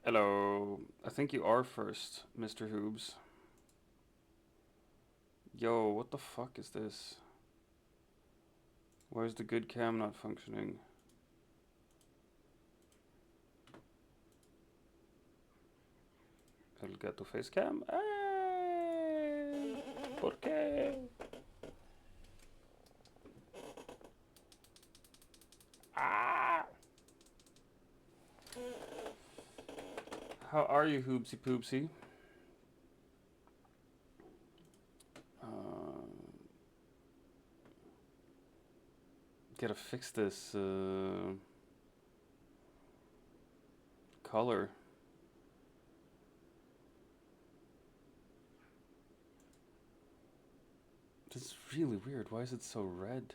Hello. I think you are first, Mr. Hoobs. Yo, what the fuck is this? Why is the good cam not functioning? El gato face cam? ¿Por qué? Ah! How are you, Hoobsy Poopsy? Gotta fix this color. This is really weird. Why is it so red?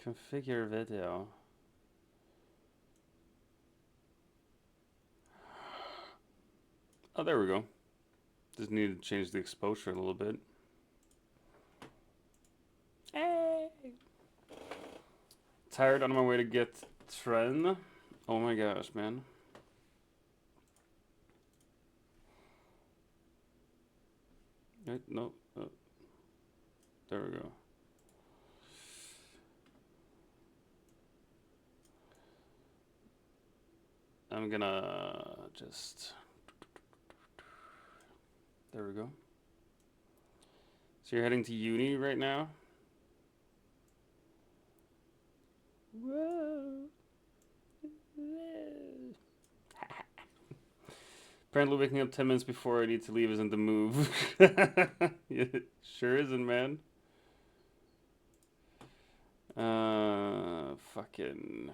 Configure video. Oh, there we go. Just need to change the exposure a little bit. Hey! Tired on my way to get Tren. Oh my gosh, man. Right, no. There we go. I'm gonna just... There we go. So you're heading to uni right now? Whoa. Apparently waking up 10 minutes before I need to leave isn't the move. It sure isn't, man. Fucking...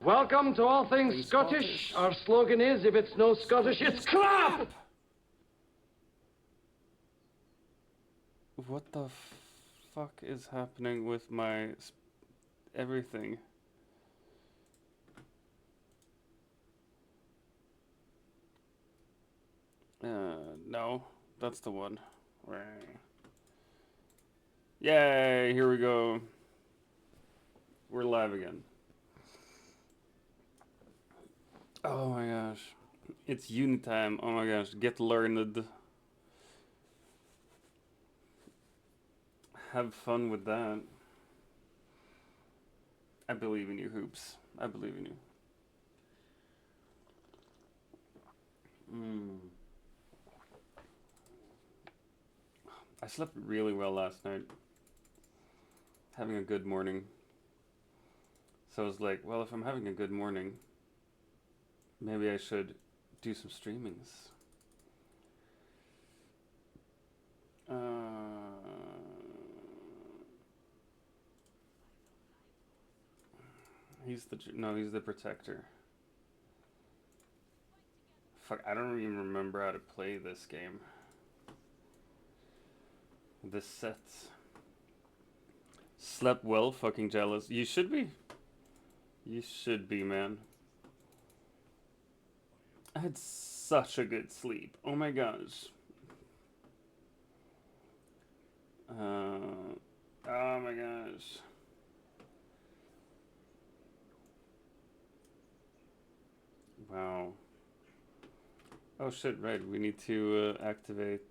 Welcome to All Things Scottish. Our slogan is, if it's no Scottish, it's crap! What the fuck is happening with my everything? No, that's the one. Yay, here we go. We're live again. Oh my gosh. It's uni time. Oh my gosh, get learned. Have fun with that. I believe in you, Hoops. I believe in you. I slept really well last night. Having a good morning. So I was like, well, if I'm having a good morning, maybe I should do some streamings. He's the protector. Fuck, I don't even remember how to play this game. This set. Slept well, fucking jealous. You should be. You should be, man. I had such a good sleep. Oh my gosh. Oh my gosh. Wow. Oh shit, right. We need to activate...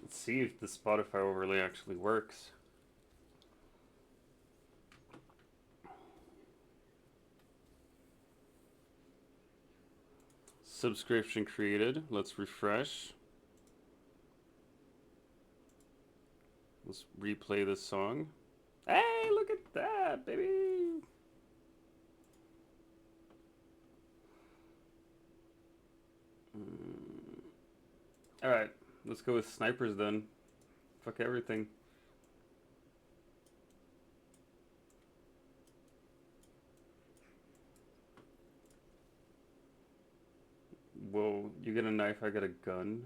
Let's see if the Spotify overlay actually works. Subscription created. Let's refresh. Let's replay this song. Hey, look at that, baby! Alright, let's go with snipers then. Fuck everything. Whoa, you get a knife, I get a gun.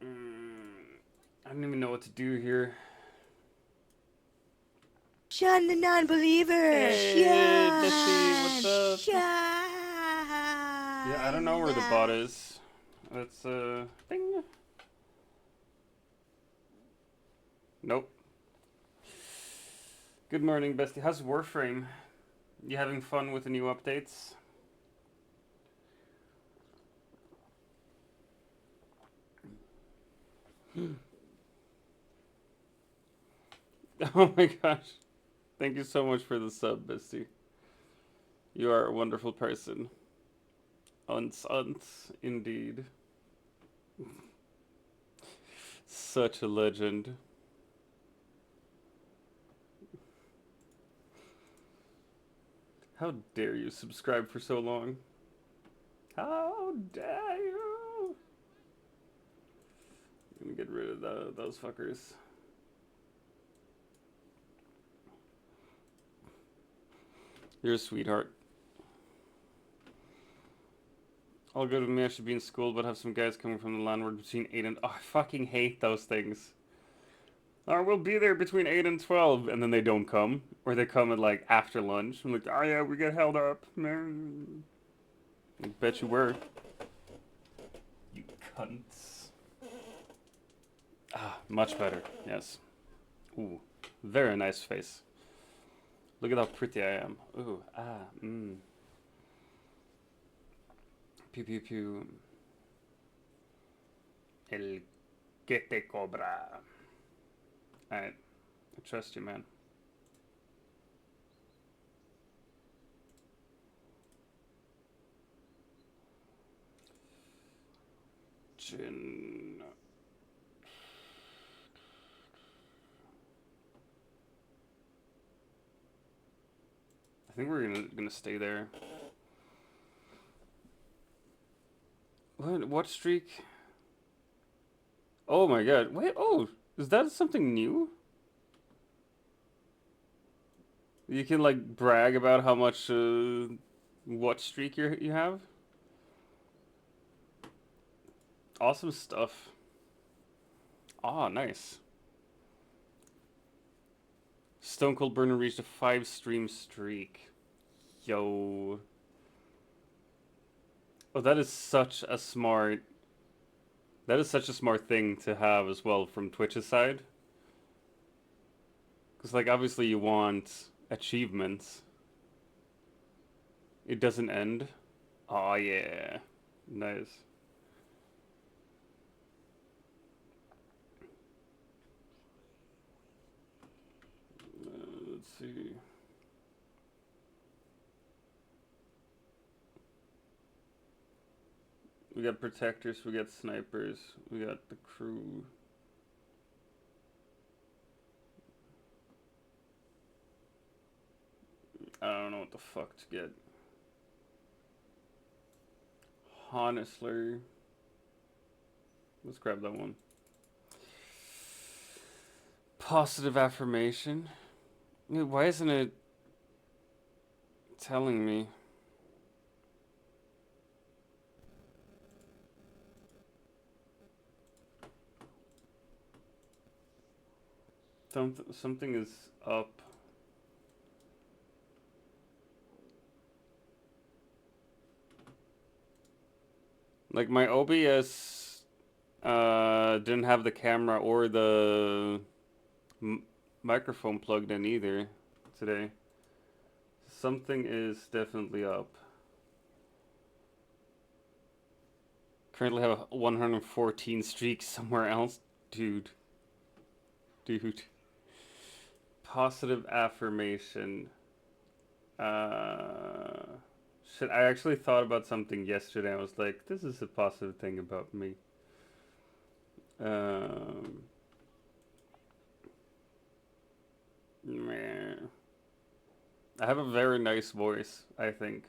I don't even know what to do here. Sean the non-believer. Hey, Bessie, what's up? Sean. Yeah, I don't know where the bot is. Let's, ding. Nope. Good morning, Bestie. How's Warframe? You having fun with the new updates? Oh my gosh. Thank you so much for the sub, Bestie. You are a wonderful person. Unts, indeed. Such a legend. How dare you subscribe for so long? How dare you? I'm gonna get rid of those fuckers. You're a sweetheart. All good with me. I should be in school, but have some guys coming from the landward between 8 and... Oh, I fucking hate those things. Oh, we'll be there between 8 and 12, and then they don't come. Or they come at, like, after lunch. I'm like, oh yeah, we get held up. Man. I bet you were. You cunts. Ah, much better. Yes. Ooh, very nice face. Look at how pretty I am. Ooh, ah, mmm. Pew pew pew. El que te cobra. Alright. I trust you, man. Chin. I think we're gonna stay there. What streak? Oh my god. Wait, oh, is that something new? You can like brag about how much what streak you have? Awesome stuff. Ah, nice. Stone Cold Burner reached a 5-stream streak. Yo. Oh, that is such a smart... That is such a smart thing to have as well from Twitch's side. Because, like, obviously you want achievements. It doesn't end. Oh, yeah. Nice. Let's see. We got protectors, we got snipers, we got the crew. I don't know what the fuck to get. Honestly. Let's grab that one. Positive affirmation. Why isn't it telling me? Something is up. Like my OBS didn't have the camera or the microphone plugged in either today. Something is definitely up. Currently have a 114 streak somewhere else. Dude. Positive affirmation. Shit, I actually thought about something yesterday. I was like, this is a positive thing about me. Meh. I have a very nice voice, I think.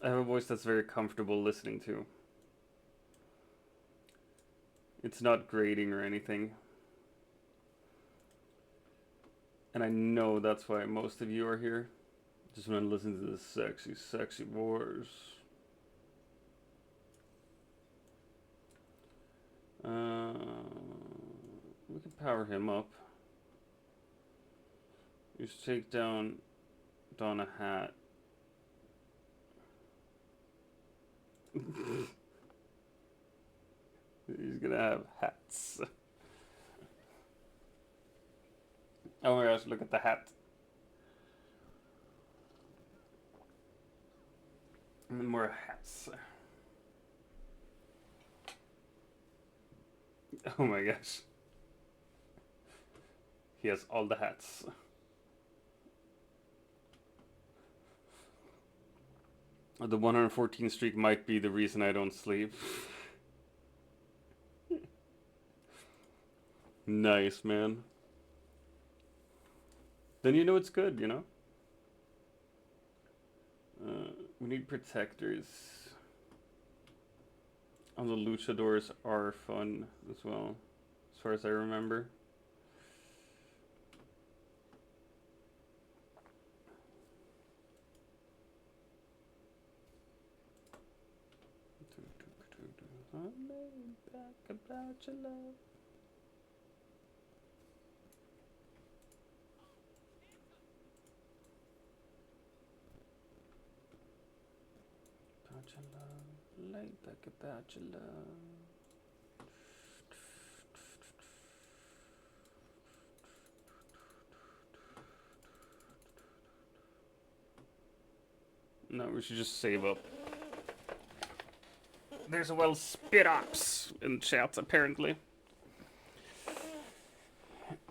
I have a voice that's very comfortable listening to. It's not grating or anything. And I know that's why most of you are here. Just want to listen to this sexy, sexy voice. We can power him up. You should take down don a hat. He's gonna have hats. Oh my gosh, look at the hat. And more hats. Oh my gosh. He has all the hats. The 114 streak might be the reason I don't sleep. Nice, man. Then you know it's good, you know? We need protectors. And the luchadors are fun as well, as far as I remember. I'm back about your love. About your love, lay back about your love. No, we should just save up. There's a well spit ops in chat, apparently.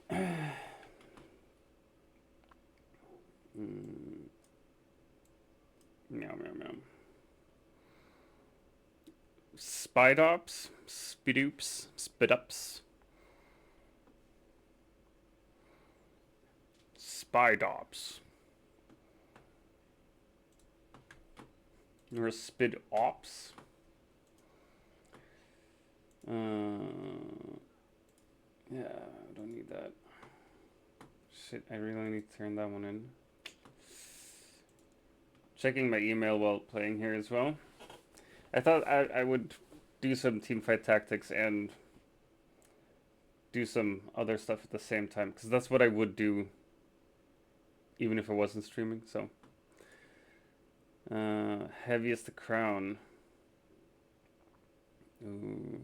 Meow, meow, meow. Spidops, spidoops, spidups. Spidops. Or spid ops. Yeah, I don't need that. Shit, I really need to turn that one in. Checking my email while playing here as well. I thought I would do some teamfight tactics and do some other stuff at the same time, because that's what I would do even if I wasn't streaming, so. Heaviest the crown. Ooh.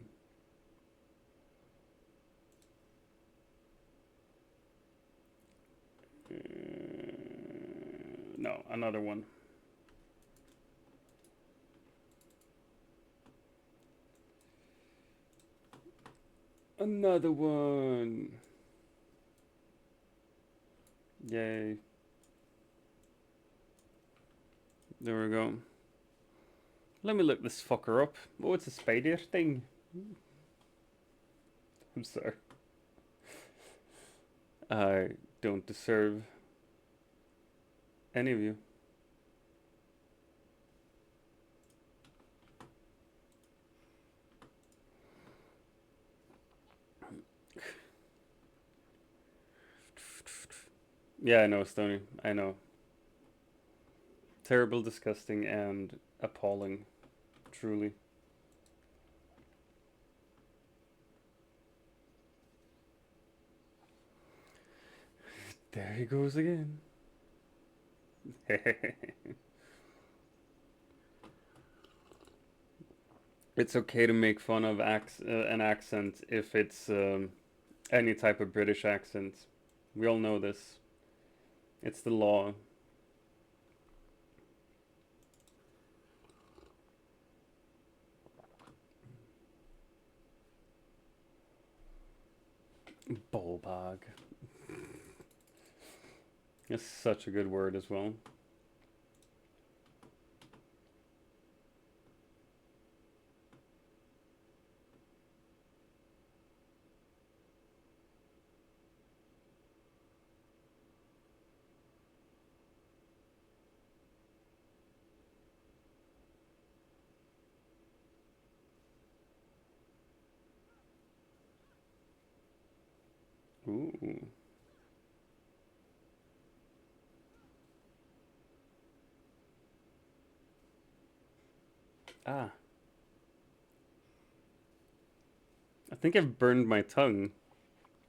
No, another one. Another one. Yay. There we go. Let me look this fucker up. Oh, it's a spider thing. I'm sorry. I don't deserve any of you. Yeah, I know, Stony. I know. Terrible, disgusting, and appalling. Truly. There he goes again. It's okay to make fun of an accent if it's any type of British accent. We all know this. It's the law. Bulbog. It's such a good word as well. Ooh. Ah. I think I've burned my tongue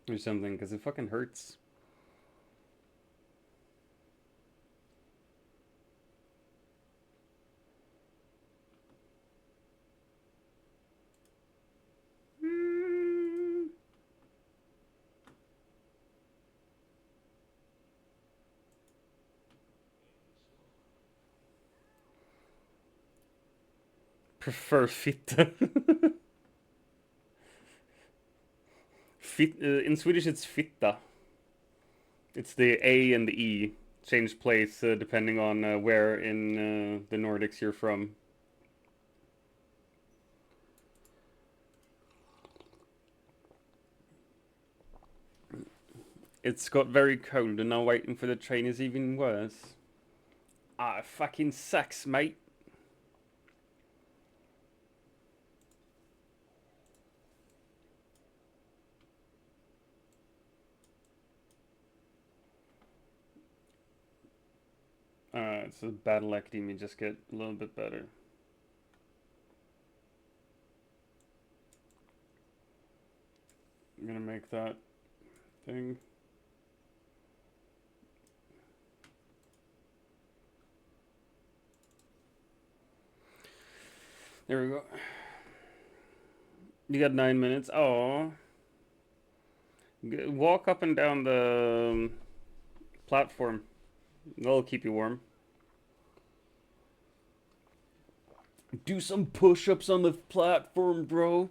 or something because it fucking hurts. Prefer fitta. In Swedish it's fitta. It's the A and the E. Change place depending on where in the Nordics you're from. It's got very cold and now waiting for the train is even worse. Ah, it fucking sucks, mate. Alright, so Battle Academy just get a little bit better. I'm gonna make that thing. There we go. You got 9 minutes. Oh, walk up and down the platform. That'll keep you warm. Do some push-ups on the platform, bro.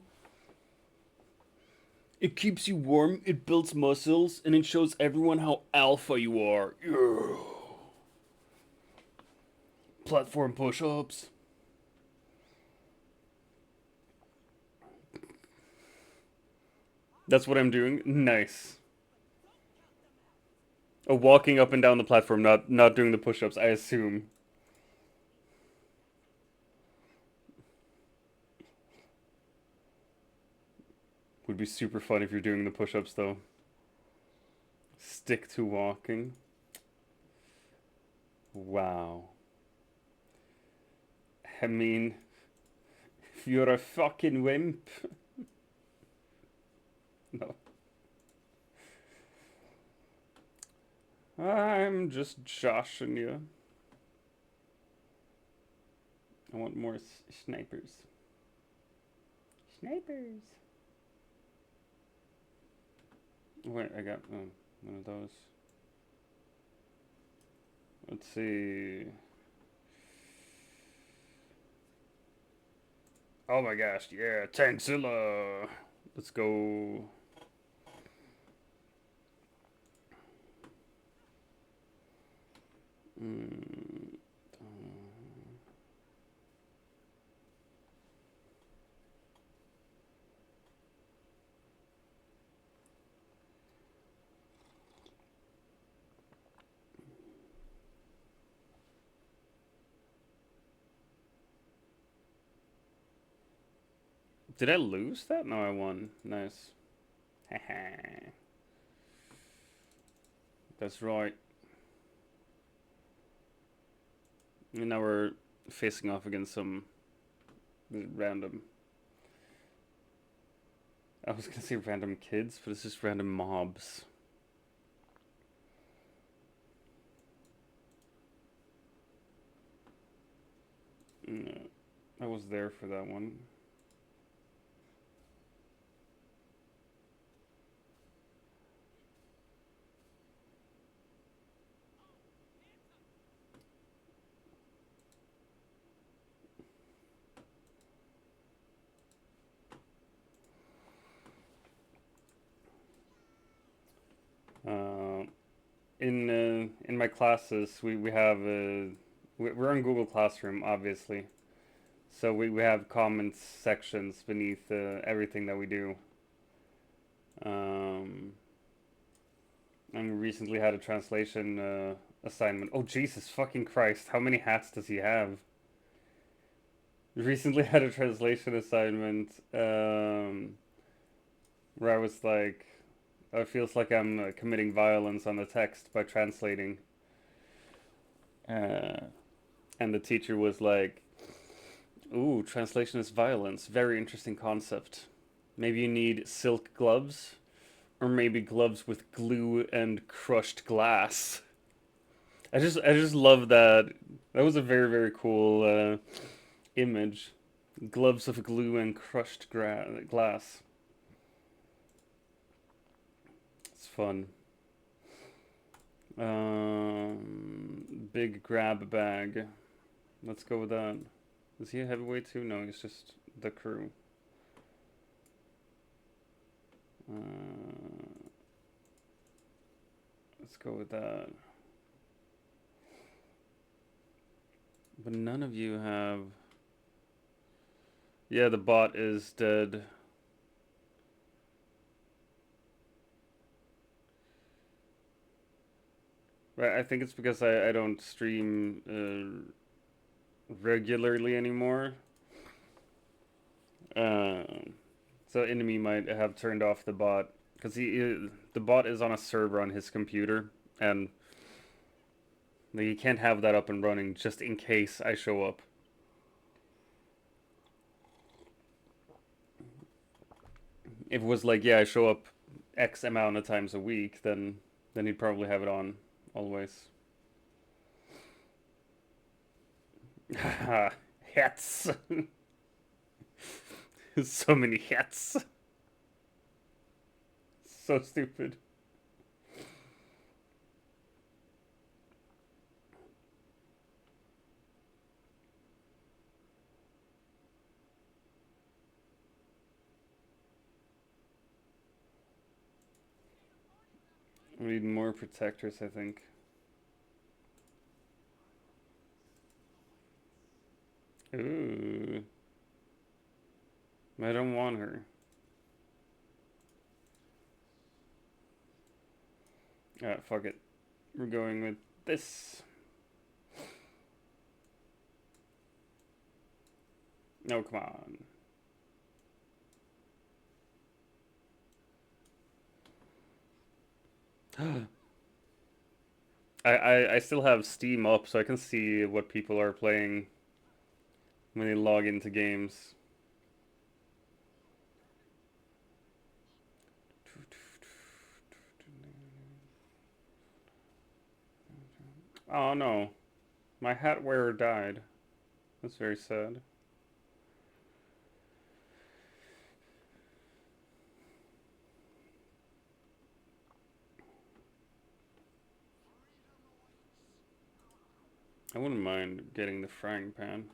It keeps you warm, it builds muscles, and it shows everyone how alpha you are. Yeah. Platform push-ups. That's what I'm doing. Nice. Oh, walking up and down the platform, not doing the push-ups, I assume. Would be super fun if you're doing the push-ups though. Stick to walking. Wow. I mean, if you're a fucking wimp. No. I'm just joshing you. I want more snipers. Snipers. Wait, I got one of those. Let's see. Oh my gosh, yeah, Tankzilla. Let's go. Did I lose that? No, I won. Nice. That's right. And now we're facing off against some random... I was gonna say random kids, but it's just random mobs. No, I was there for that one. In my classes, we have we're in Google Classroom, obviously. So we have comments sections beneath everything that we do. And we recently had a translation assignment. Oh, Jesus fucking Christ, how many hats does he have? Recently had a translation assignment where I was like, it feels like I'm committing violence on the text by translating. And the teacher was like, ooh, translation is violence. Very interesting concept. Maybe you need silk gloves, or maybe gloves with glue and crushed glass. I just love that. That was a very, very cool image. Gloves of glue and crushed glass. It's fun. Big grab bag. Let's go with that. Is he a heavyweight too? No, he's just the crew. Let's go with that. But none of you have... Yeah, the bot is dead. Right, I think it's because I don't stream regularly anymore. So enemy might have turned off the bot because the bot is on a server on his computer, and you can't have that up and running just in case I show up. If it was like, yeah, I show up X amount of times a week, then he'd probably have it on always. Haha, hats. So many hats. So stupid. We need more protectors, I think. Ooh. I don't want her. Alright, fuck it. We're going with this. No, come on. I still have Steam up, so I can see what people are playing when they log into games. Oh no, my hat wearer died. That's very sad. I wouldn't mind getting the frying pan.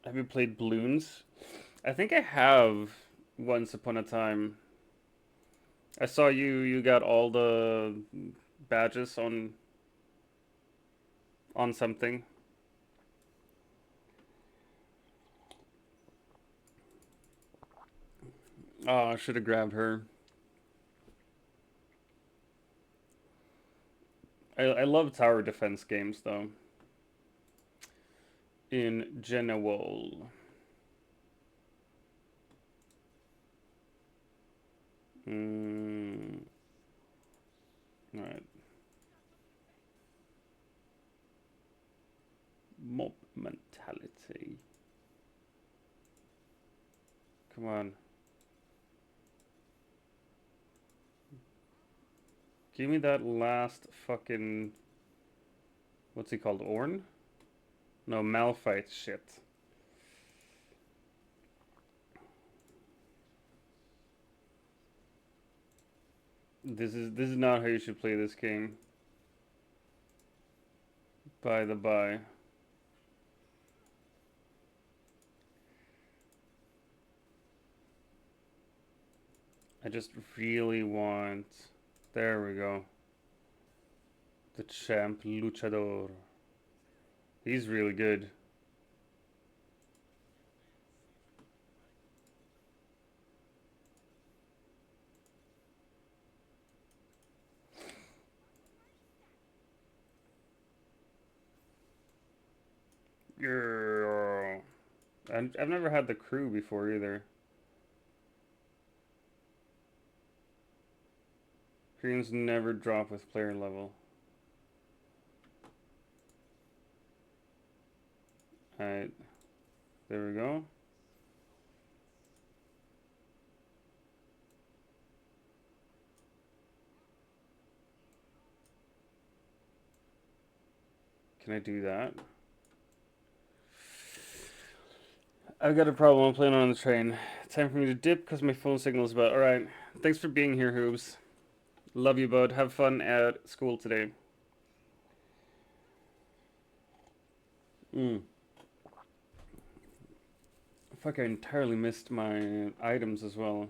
Have you played Bloons? I think I have once upon a time. I saw you got all the badges on something. Oh, I should have grabbed her. I love tower defense games though. In general. Alright. Mob mentality. Come on. Give me that last fucking... What's he called? Orn? No, Malphite shit. This is not how you should play this game. By the by. I just really want... There we go. The champ luchador. He's really good. Yeah. And I've never had the crew before either. Koreans never drop with player level. Alright. There we go. Can I do that? I've got a problem. I'm playing on the train. Time for me to dip because my phone signal's about. Alright. Thanks for being here, Hoobs. Love you, bud. Have fun at school today. Mm. Fuck, I entirely missed my items as well.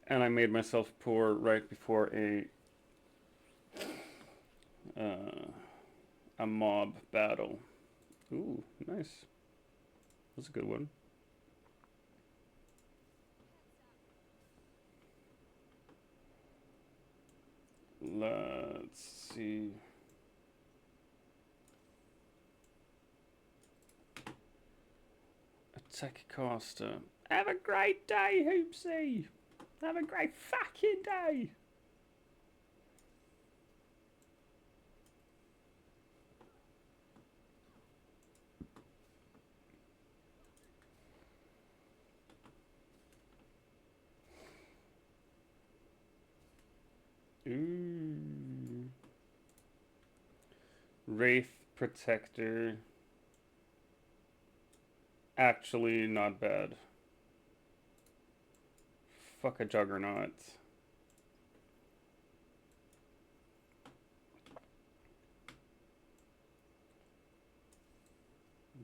And I made myself poor right before a mob battle. Ooh, nice. That's a good one. Let's see. Attack Costa. Have a great day, Hoopsie. Have a great fucking day. Ooh. Wraith Protector. Actually, not bad. Fuck a Juggernaut.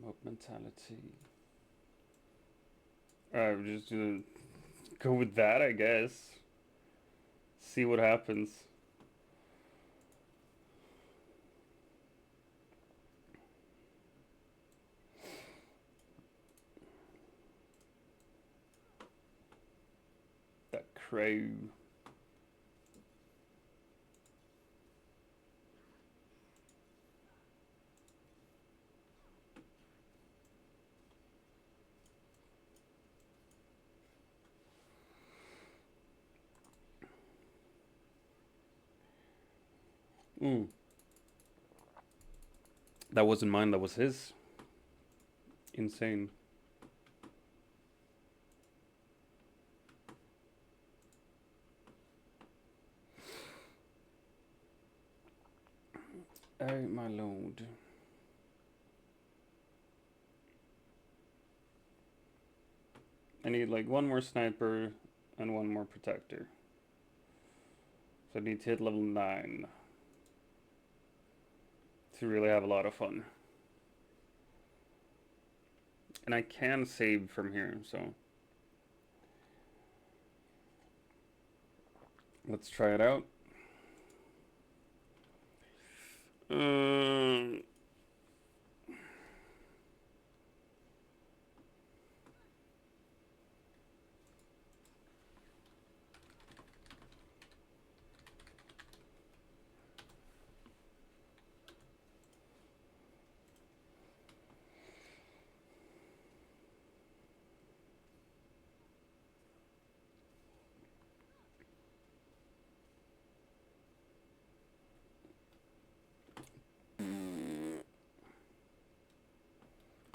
Mob Mentality. Alright, we're just gonna go with that, I guess. See what happens. That crow. Mm. That wasn't mine, that was his. Insane. Oh, my lord. I need like one more sniper and one more protector. So I need to hit level 9 to really have a lot of fun. And I can save from here, so let's try it out.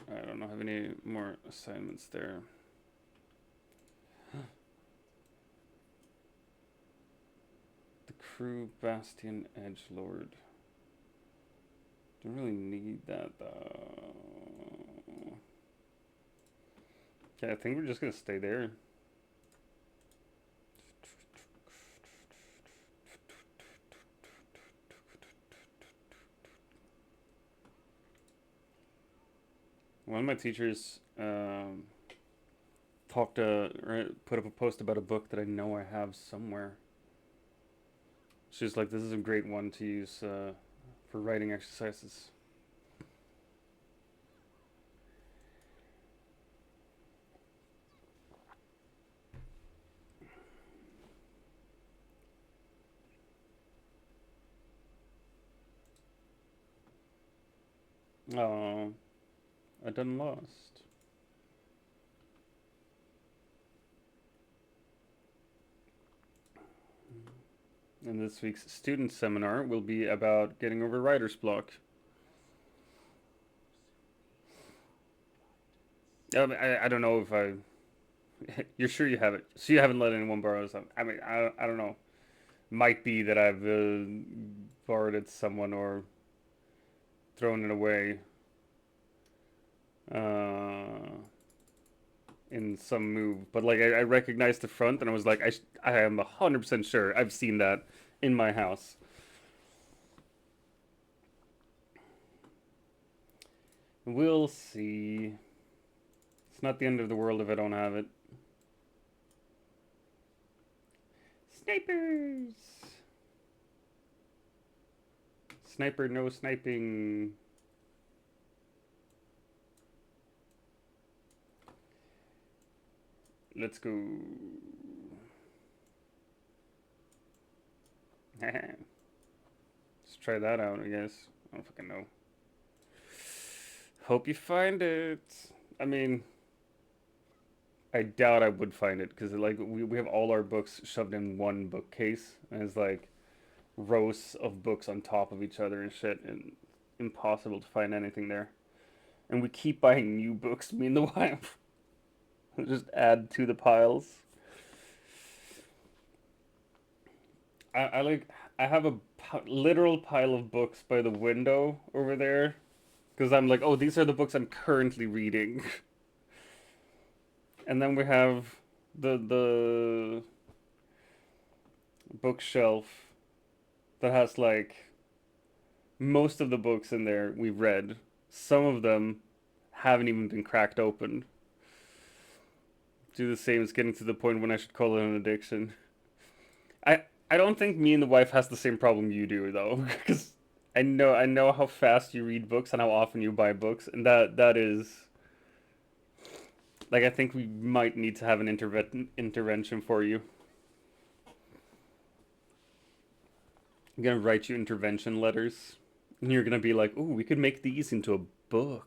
I don't have any more assignments there. The Crew, Bastion, Edgelord. Don't really need that though. Okay, I think we're just gonna stay there. One of my teachers put up a post about a book that I know I have somewhere. She's like, this is a great one to use for writing exercises. Oh, I done lost. And this week's student seminar will be about getting over writer's block. I don't know if I... You're sure you have it? So you haven't let anyone borrow something? I mean, I don't know. Might be that I've borrowed it to someone or thrown it away in some move. But like, I recognized the front and I was like, I am 100% sure I've seen that in my house. We'll see. It's not the end of the world if I don't have it. Snipers! Sniper, no sniping. Let's go. Let's try that out, I guess. I don't fucking know. Hope you find it. I mean, I doubt I would find it because like we have all our books shoved in one bookcase, and it's like rows of books on top of each other and shit, and impossible to find anything there. And we keep buying new books, me and the wife. Just add to the piles. I like I have a literal pile of books by the window over there because I'm like, oh, these are the books I'm currently reading. And then we have the bookshelf that has like most of the books in there we've read. Some of them haven't even been cracked open. Do the same as getting to the point when I should call it an addiction. I don't think me and the wife has the same problem you do though, because I know how fast you read books and how often you buy books, and that is like I think we might need to have an intervention for you. I'm gonna write you intervention letters, and you're gonna be like, "Ooh, we could make these into a book."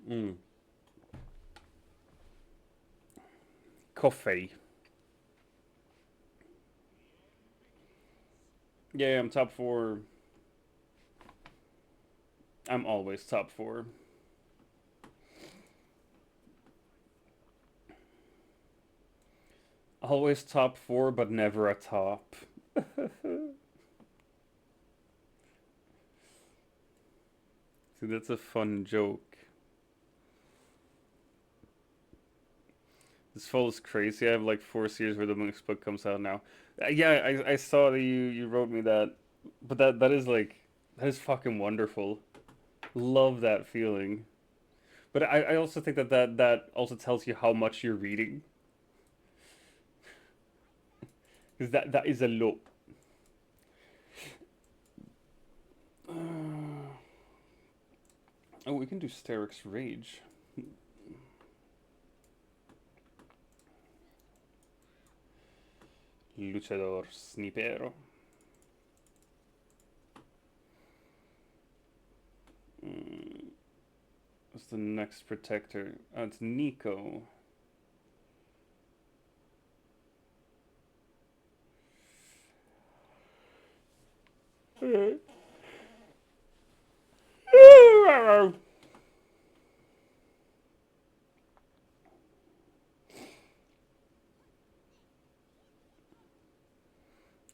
Mm. Coffee. Yeah, I'm top 4. I'm always top 4. Always top 4, but never a top. See, that's a fun joke. This fall is crazy. I have like 4 series where the next book comes out now. Yeah, I saw that you wrote me that, but that is like that is fucking wonderful. Love that feeling. But I also think that also tells you how much you're reading, because that is a lot. Oh, we can do Steric's Rage. Luchador Snipero. What's the next protector? Oh, it's Nico.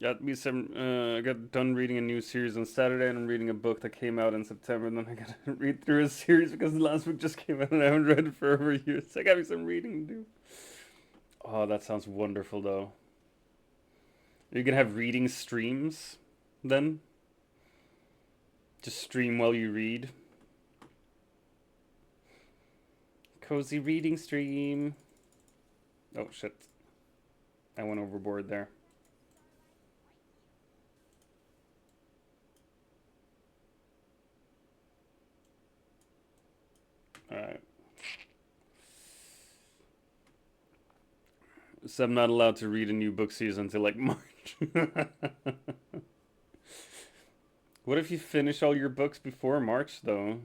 Got me some. I got done reading a new series on Saturday, and I'm reading a book that came out in September. And then I got to read through a series because the last book just came out, and I haven't read it for over years. So I got me some reading to do. Oh, that sounds wonderful, though. Are you gonna have reading streams then? Just stream while you read. Cozy reading stream. Oh shit! I went overboard there. Alright. So I'm not allowed to read a new book season until like March. What if you finish all your books before March, though?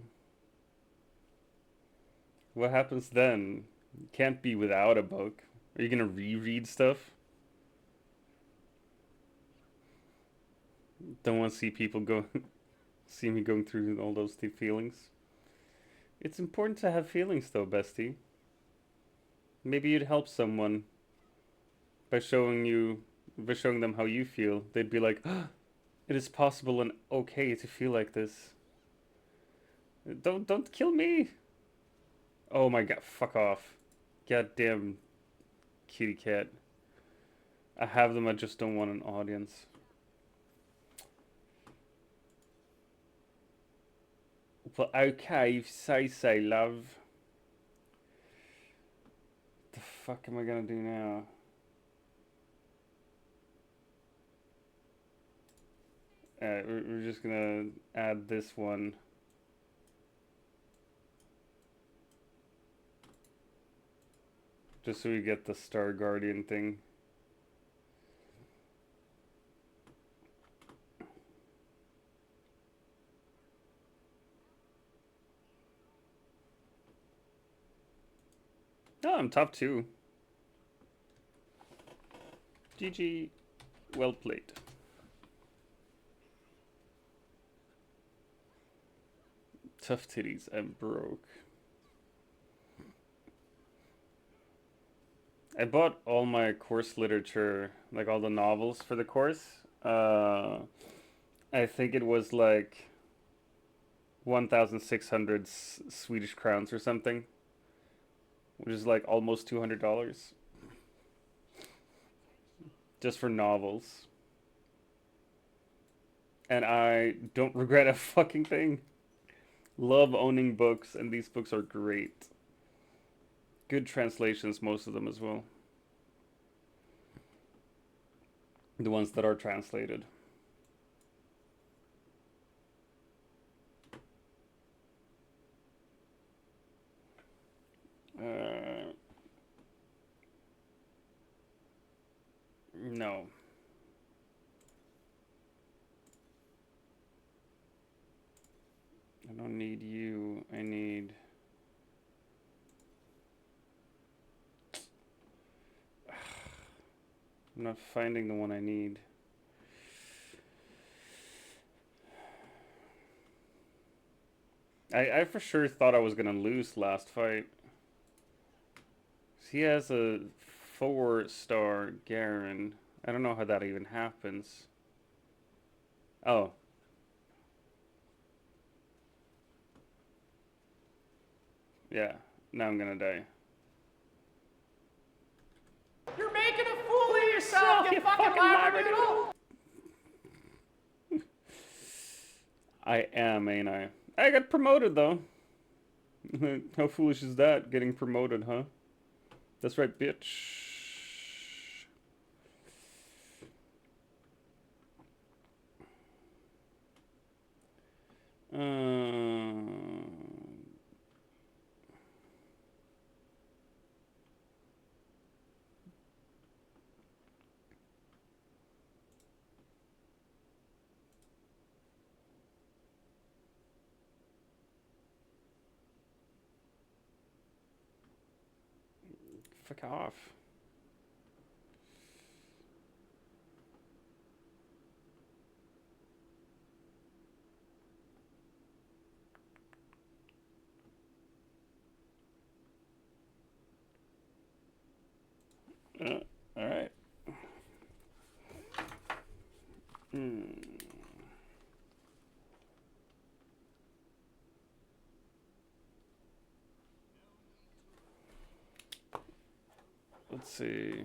What happens then? You can't be without a book. Are you gonna reread stuff? Don't want to see people go, see me going through all those deep feelings. It's important to have feelings, though, bestie. Maybe you'd help someone by by showing them how you feel. They'd be like, oh, it is possible and okay to feel like this. Don't kill me. Oh my god, fuck off. Goddamn kitty cat. I have them, I just don't want an audience. Well, okay, if you say so, love. The fuck am I gonna do now? We're just gonna add this one. Just so we get the Star Guardian thing. Oh, I'm top 2. GG. Well played. Tough titties. I'm broke. I bought all my course literature, like all the novels for the course. I think it was like 1,600 Swedish crowns or something, which is like almost $200 just for novels. And I don't regret a fucking thing. Love owning books, and these books are great. Good translations, most of them as well. The ones that are translated. No. I don't need you. I need... I'm not finding the one I need. I for sure thought I was gonna lose last fight. He has a 4-star Garen. I don't know how that even happens. Oh. Yeah, now I'm gonna die. You're making a fool of yourself, you fucking labradoodle! I am, ain't I? I got promoted, though. How foolish is that, getting promoted, huh? That's right, bitch. Fuck off. Alright. Let's see.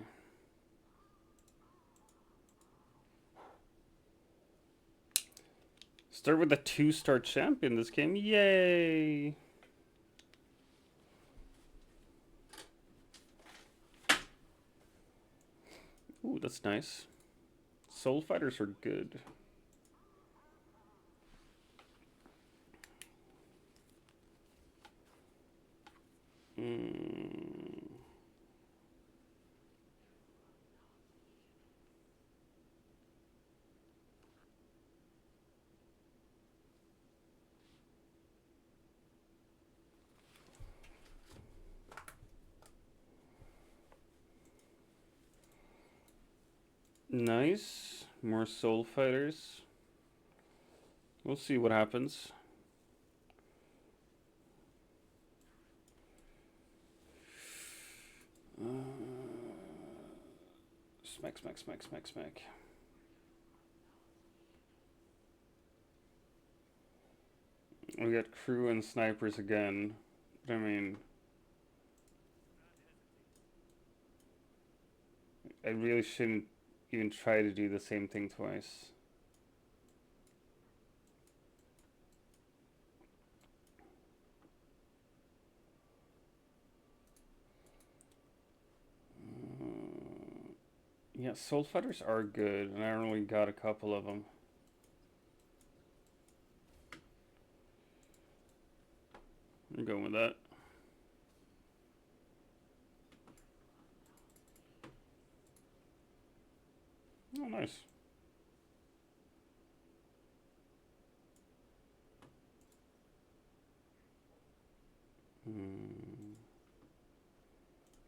Start with a 2-star champion this game. Yay! Ooh, that's nice. Soul Fighters are good. Nice. More Soul Fighters. We'll see what happens. Smack, smack, smack, smack, smack. We got crew and snipers again. I mean, I really shouldn't even try to do the same thing twice. Yeah, soul fighters are good, and I only got a couple of them. I'm going with that. Oh, nice.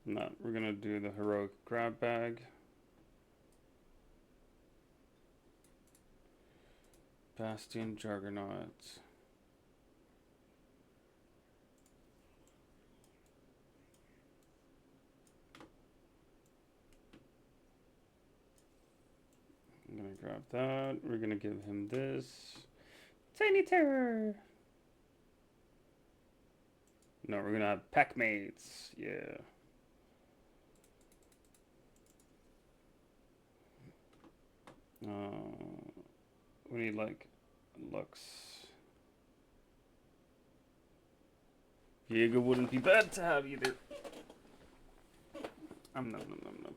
No, we're gonna do the heroic grab bag. Bastion Juggernaut. I'm gonna grab that. We're gonna give him this. Tiny Terror! No, we're gonna have pack mates. Yeah. We need like Lux. Jaeger wouldn't be bad to have either. Nom nom nom nom.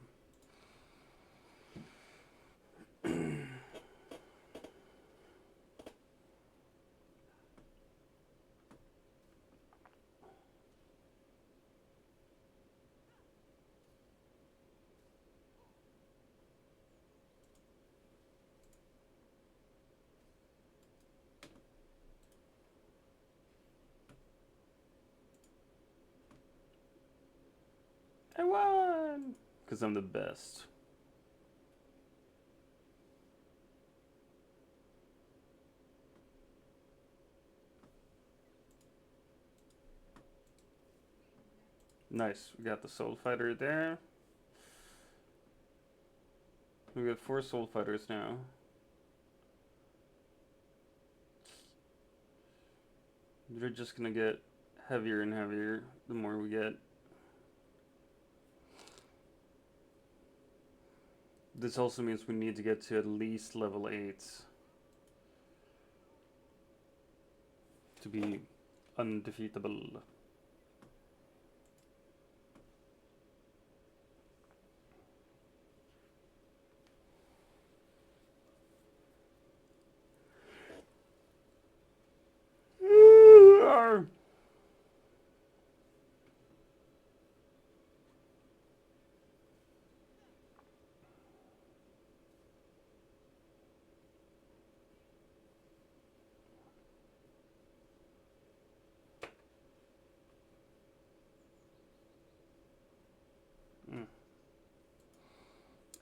I won! Because I'm the best. Nice. We got the Soul Fighter there. We got 4 Soul Fighters now. They're just gonna get heavier and heavier the more we get. This also means we need to get to at least level 8 to be undefeatable.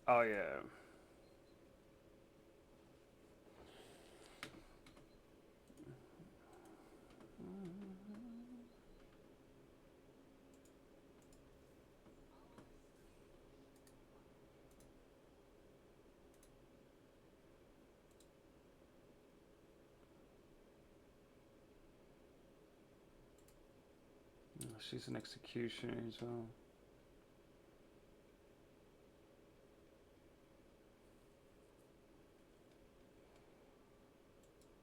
Oh yeah. She's an executioner as well.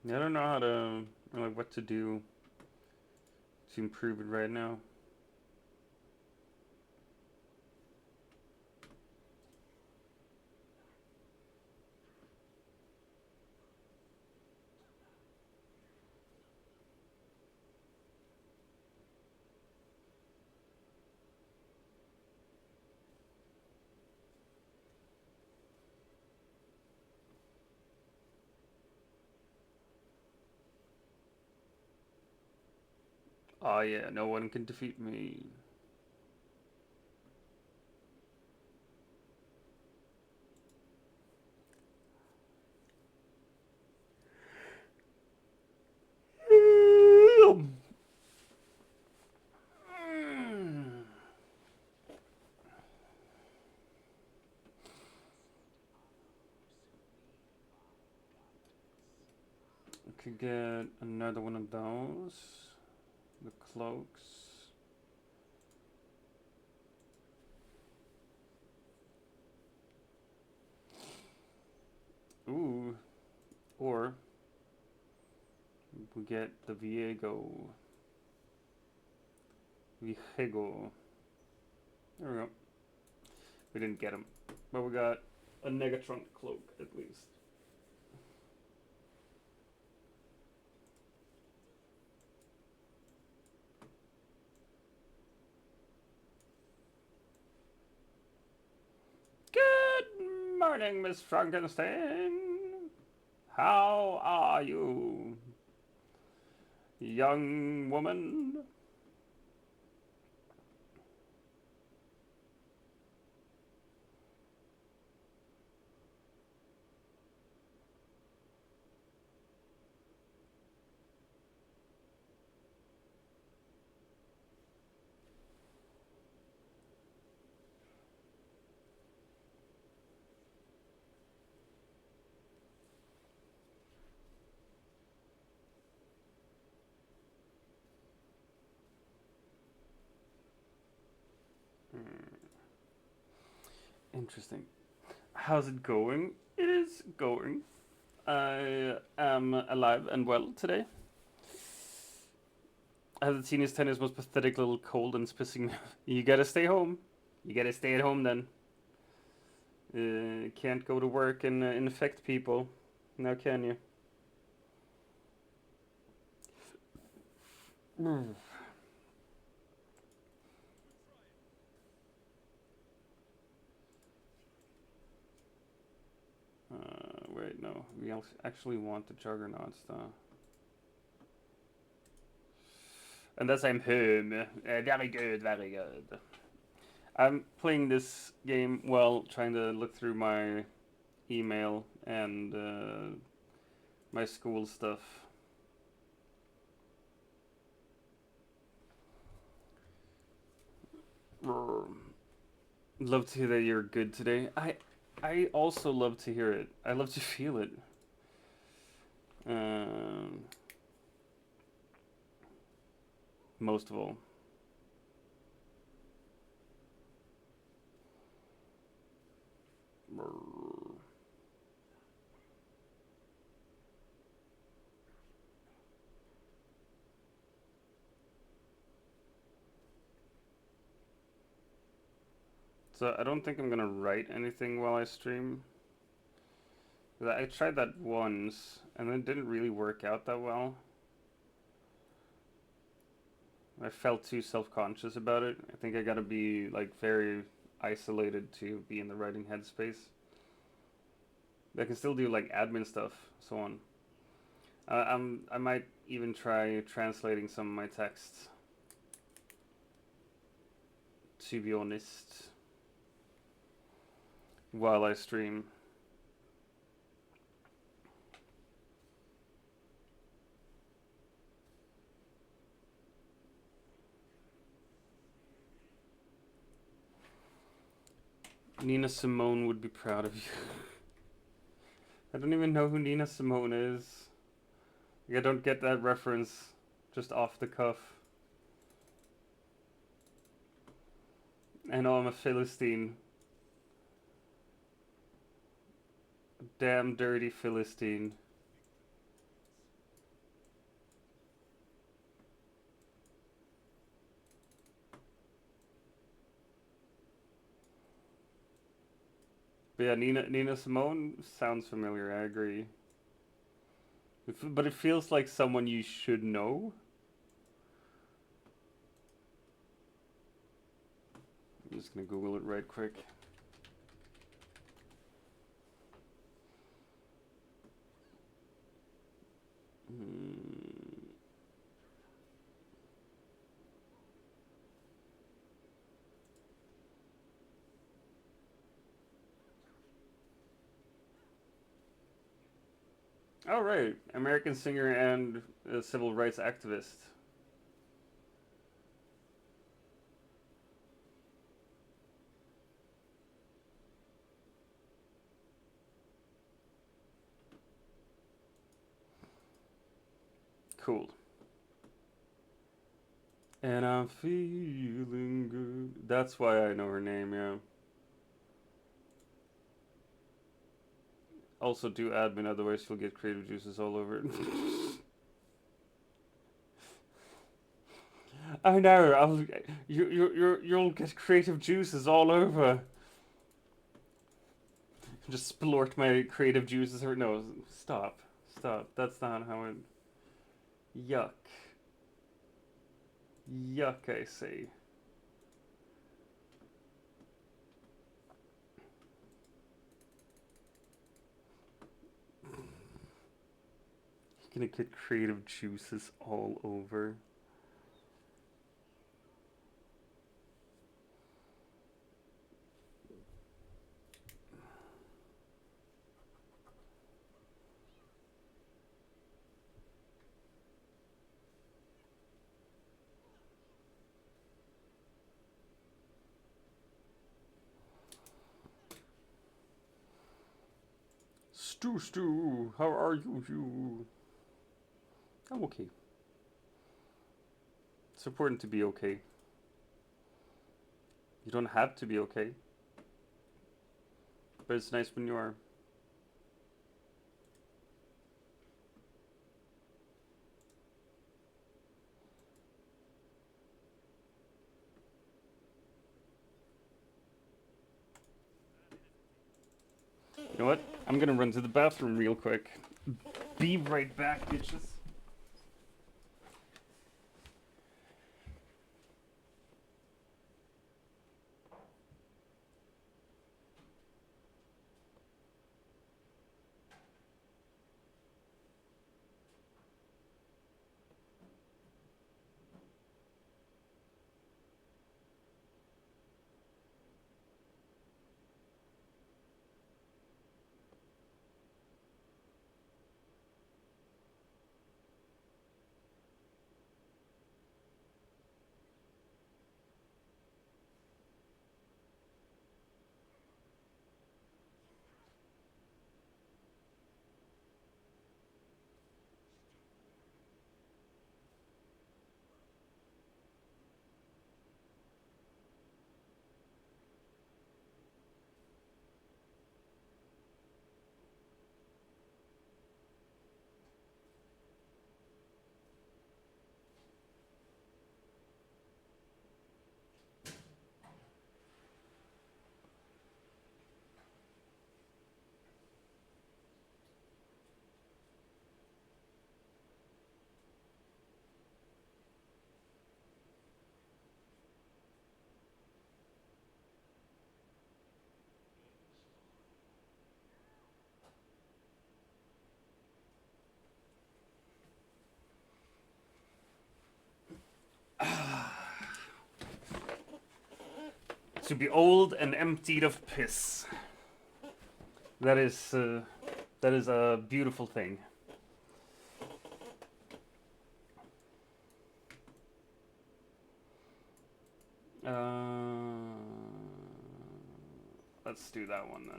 Yeah, I don't know how to, like, what to do to improve it right now. Oh yeah, no one can defeat me. I could get another one of those. The cloaks. we get the Viego. Viego. There we go. We didn't get him, but we got a Negatron cloak at least. Good morning, Miss Frankenstein. How are you, young woman? Interesting. How's it going? It is going. I am alive and well today. As the teeniest, tiniest, most pathetic little cold and pissing me off. You gotta stay home. You gotta stay at home then. Can't go to work and infect people. Now can you? Wait, no. We actually want the Juggernauts, though. And thus I'm home. Very good, very good. I'm playing this game while trying to look through my email and my school stuff. Love to hear that you're good today. I also love to hear it. I love to feel it. Most of all. So I don't think I'm gonna write anything while I stream. I tried that once and it didn't really work out that well. I felt too self-conscious about it. I think I gotta be like very isolated to be in the writing headspace. I can still do like admin stuff, so on. I might even try translating some of my texts, to be honest, while I stream. Nina Simone would be proud of you. I don't even know who Nina Simone is. Like, I don't get that reference just off the cuff. I know I'm a Philistine. A damn dirty Philistine. But yeah, Nina Simone sounds familiar, I agree. But it feels like someone you should know. I'm just gonna Google it right quick. Oh, right. American singer and civil rights activist. Cool. And I'm feeling good. That's why I know her name, yeah. Also do admin, otherwise she'll get creative juices all over it. I know. You'll get creative juices all over. Just splort my creative juices. Or no, stop, stop. That's not how it. Yuck. Yuck, I say. You're gonna get creative juices all over. Stu, how are you? I'm okay. It's important to be okay. You don't have to be okay, but it's nice when you are. You know what? I'm gonna run to the bathroom real quick. Be right back, bitches. To be old and emptied of piss. That is a beautiful thing. Let's do that one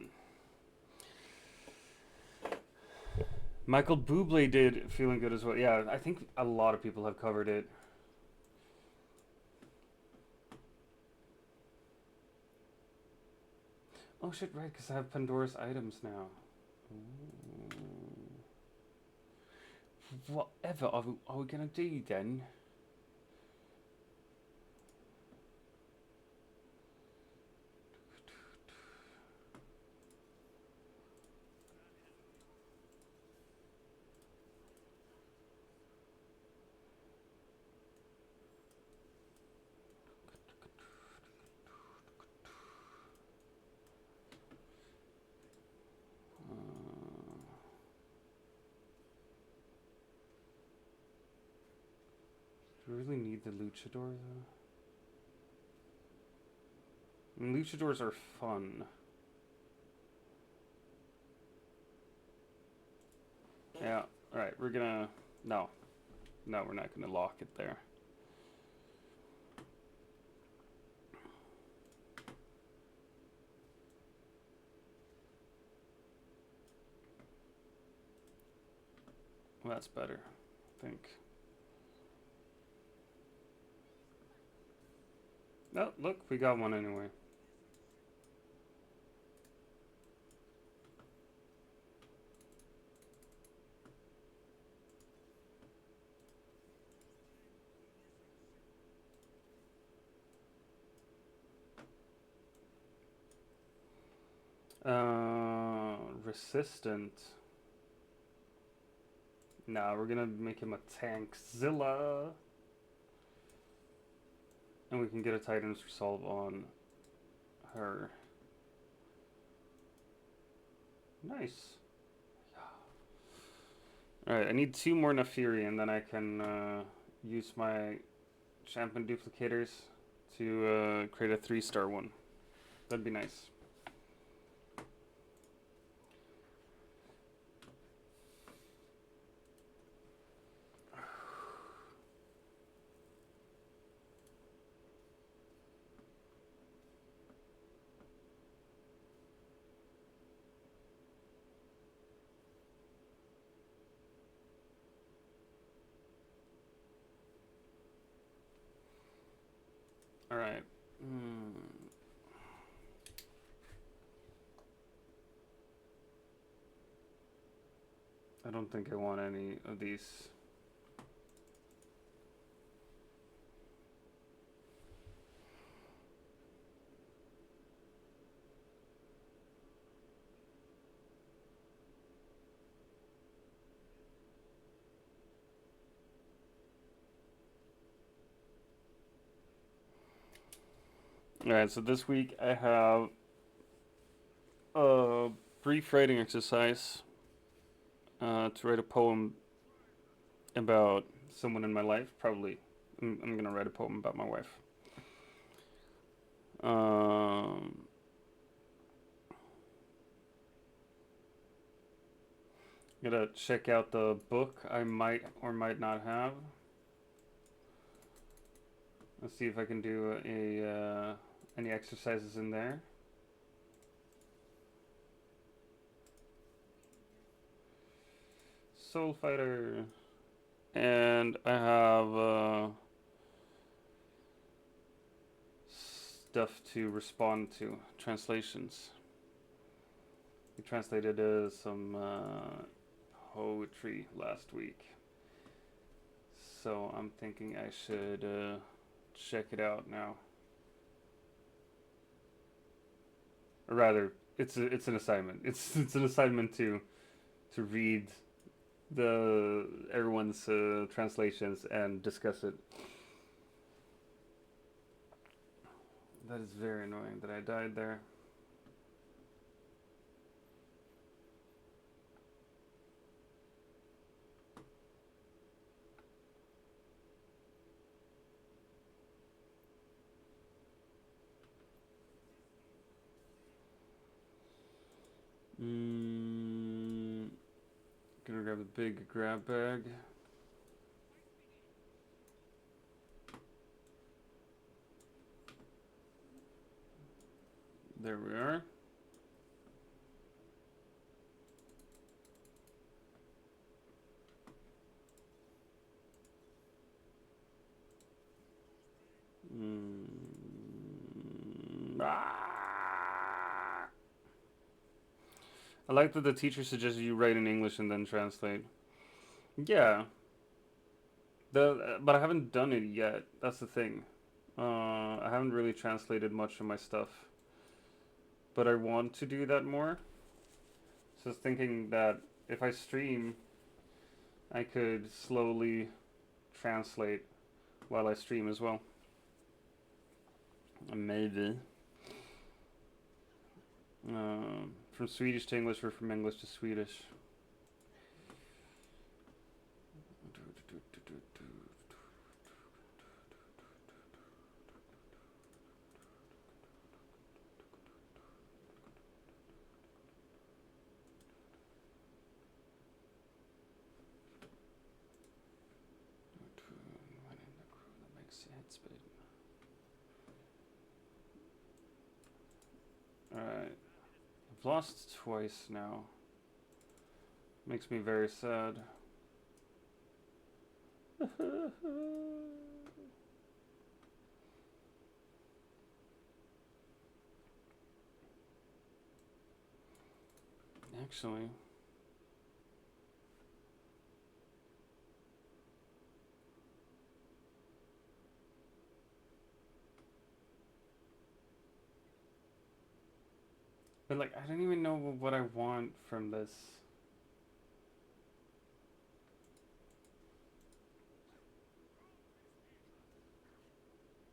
then. Michael Bublé did Feeling Good as well. Yeah, I think a lot of people have covered it. Oh shit, right, because I have Pandora's items now. Ooh. Whatever are we gonna do then? Do we really need the luchador though? I mean, luchadors are fun. Yeah, alright, we're gonna... No, we're not gonna lock it there. Well, that's better, I think. Oh, look, we got one anyway. Resistant. Nah, we're gonna make him a Tankzilla. And we can get a Titan's Resolve on her. Nice. Alright, I need 2 more Nafiri and then I can use my champion duplicators to create a 3-star one. That'd be nice. Alright. I don't think I want any of these. Alright, so this week I have a brief writing exercise to write a poem about someone in my life. Probably, I'm gonna write a poem about my wife. Gotta check out the book I might or might not have. Let's see if I can do any exercises in there. Soul Fighter. And I have stuff to respond to, translations. We translated some poetry last week. So I'm thinking I should check it out now. Or rather, it's an assignment. It's an assignment to read everyone's translations and discuss it. That is very annoying that I died there. Gonna grab the big grab bag. There we are. I like that the teacher suggested you write in English and then translate. Yeah. But I haven't done it yet. That's the thing. I haven't really translated much of my stuff. But I want to do that more. So I was thinking that if I stream, I could slowly translate while I stream as well. Maybe. From Swedish to English or from English to Swedish. Alright. I've lost twice now. Makes me very sad. Actually, But like, I don't even know what I want from this.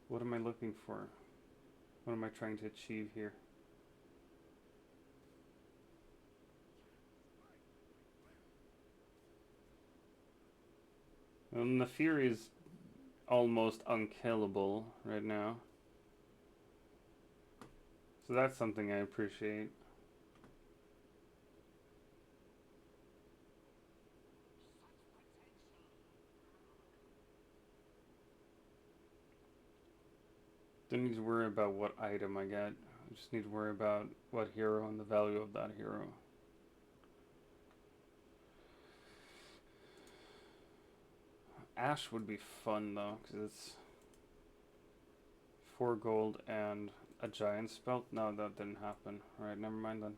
What am I looking for? What am I trying to achieve here? Well, Nefiri is almost unkillable right now. So that's something I appreciate. Don't need to worry about what item I get. I just need to worry about what hero and the value of that hero. Ash would be fun though, because it's 4 gold and a giant spell. No, that didn't happen. Alright, never mind then.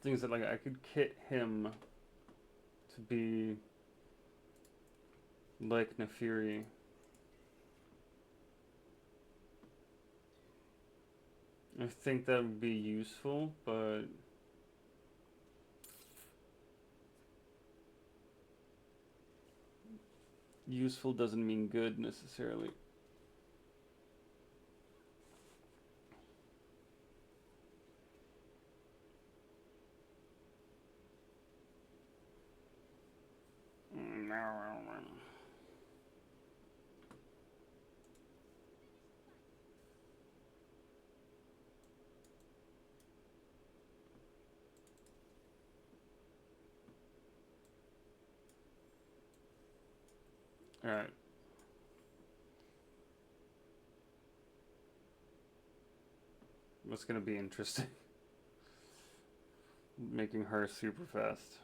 Things that like I could kit him to be like Nefiri. I think that would be useful, but useful doesn't mean good necessarily. Alright. What's gonna be interesting? Making her super fast.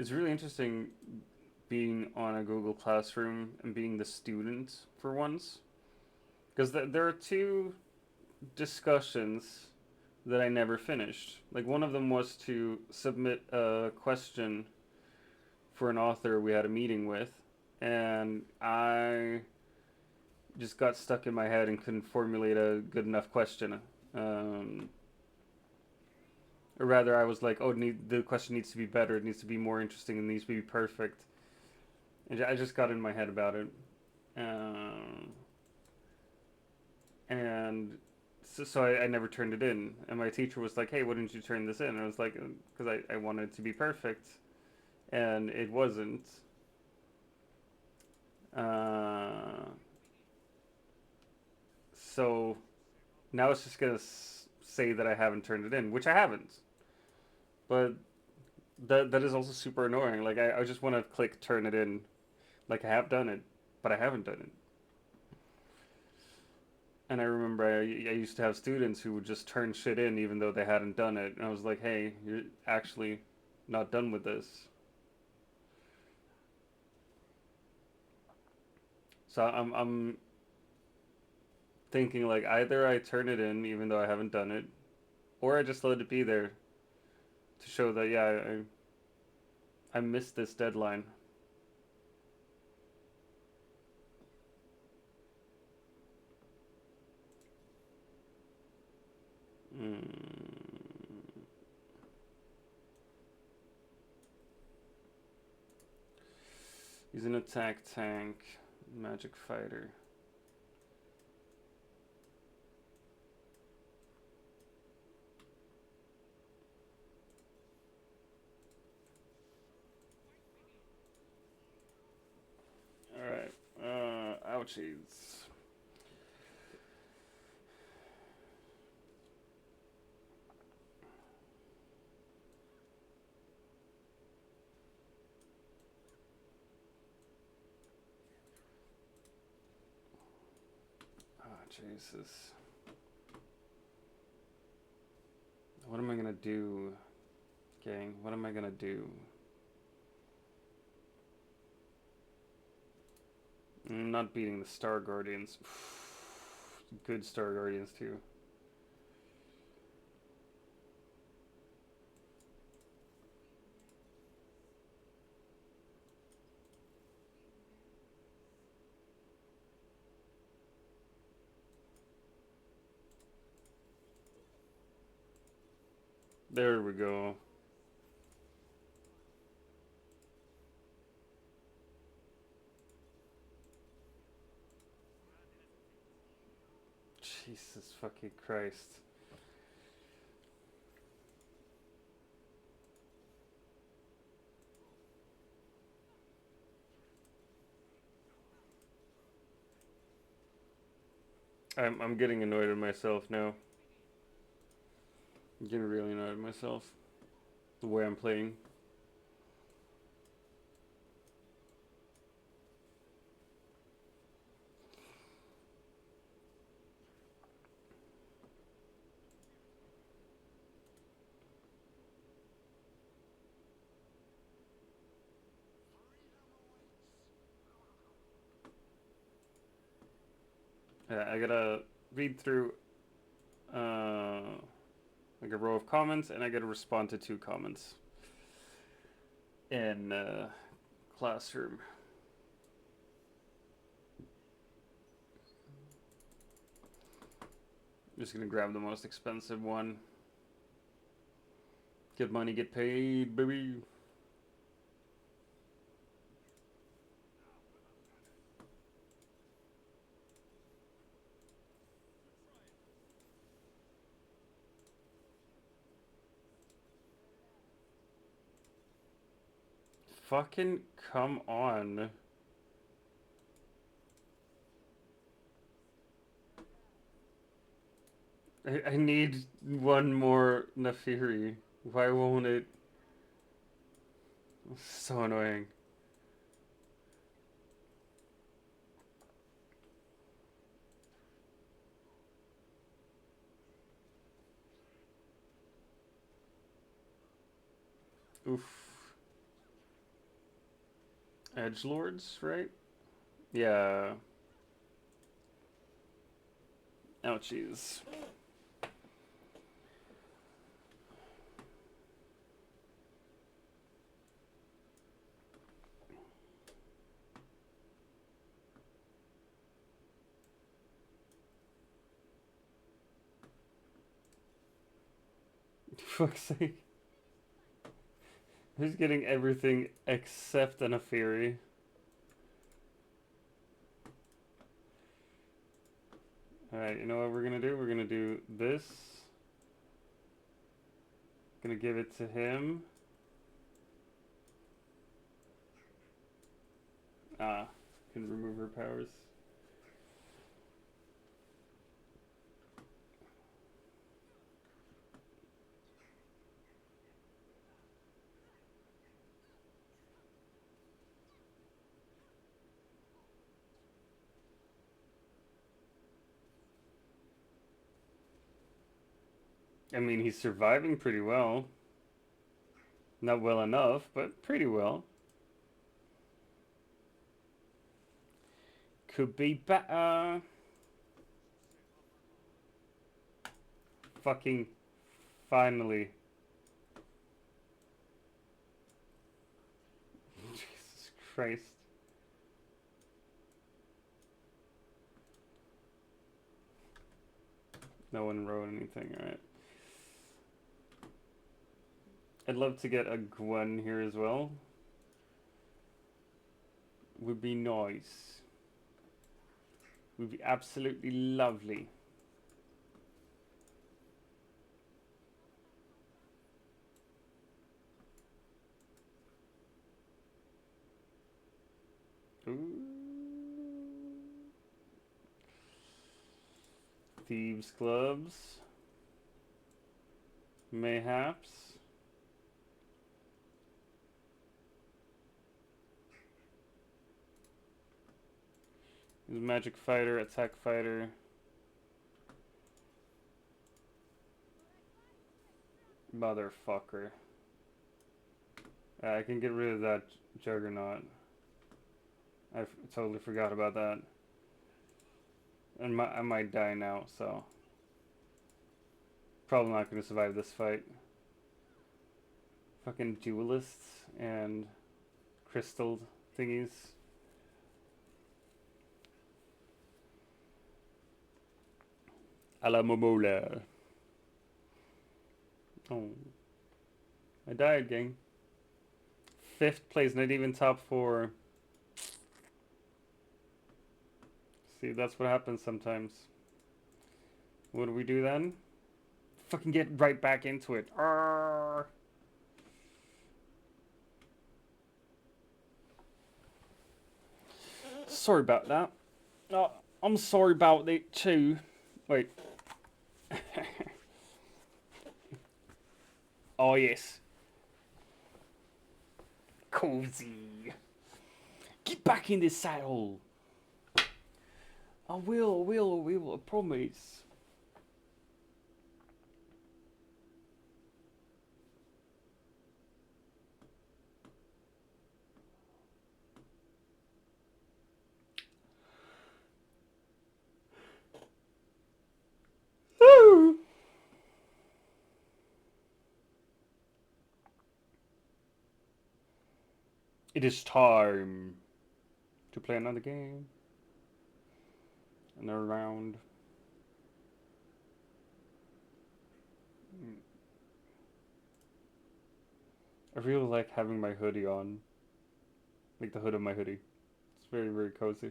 It's really interesting being on a Google Classroom and being the student for once. Because there are 2 discussions that I never finished. Like, one of them was to submit a question for an author we had a meeting with, and I just got stuck in my head and couldn't formulate a good enough question. Or rather, I was like, oh, the question needs to be better, it needs to be more interesting, it needs to be perfect. And I just got in my head about it. And so I never turned it in. And my teacher was like, hey, why didn't you turn this in? And I was like, because I wanted it to be perfect. And it wasn't. So now it's just going to say that I haven't turned it in, which I haven't. But that is also super annoying. Like, I just want to click turn it in. Like, I have done it, but I haven't done it. And I remember I used to have students who would just turn shit in even though they hadn't done it. And I was like, hey, you're actually not done with this. So I'm thinking like either I turn it in even though I haven't done it, Or I just let it be there to show that, yeah, I missed this deadline. He's an attack tank, magic fighter. Alright, ouchies. Oh, Jesus. What am I gonna do, gang? What am I gonna do? I'm not beating the Star Guardians. Good Star Guardians, too. There we go. Jesus fucking Christ. I'm getting annoyed at myself now. I'm getting really annoyed at myself. The way I'm playing. Yeah, I gotta read through like a row of comments, and I gotta respond to 2 comments in Classroom. Just gonna grab the most expensive one. Get money, get paid, baby. Fucking come on. I need one more Nafiri. Why won't it? So annoying. Oof. Edgelords, right? Yeah. Ouchies. Fuck's sake. Who's getting everything except an Afiri? Alright, you know what we're gonna do? We're gonna do this. Gonna give it to him. Ah, can remove her powers. I mean, he's surviving pretty well. Not well enough, but pretty well. Could be better. Fucking Finally. Jesus Christ. No one wrote anything, alright. I'd love to get a Gwen here as well. Would be nice. Would be absolutely lovely. Ooh. Thieves' gloves. Mayhaps. Magic fighter, attack fighter. Motherfucker. I can get rid of that juggernaut. I totally forgot about that. And I might die now, so. Probably not going to survive this fight. Fucking duelists and crystal thingies. A la Momola. Oh. I died, gang. 5th place, not even top 4. See, that's what happens sometimes. What do we do then? Fucking get right back into it. Arrgh. Sorry about that. Oh, I'm sorry about it too. Wait. Oh yes. Cozy. Get back in the saddle. I will, I promise. It is time to play another game. Another round. I really like having my hoodie on. Like the hood of my hoodie. It's very, very cozy.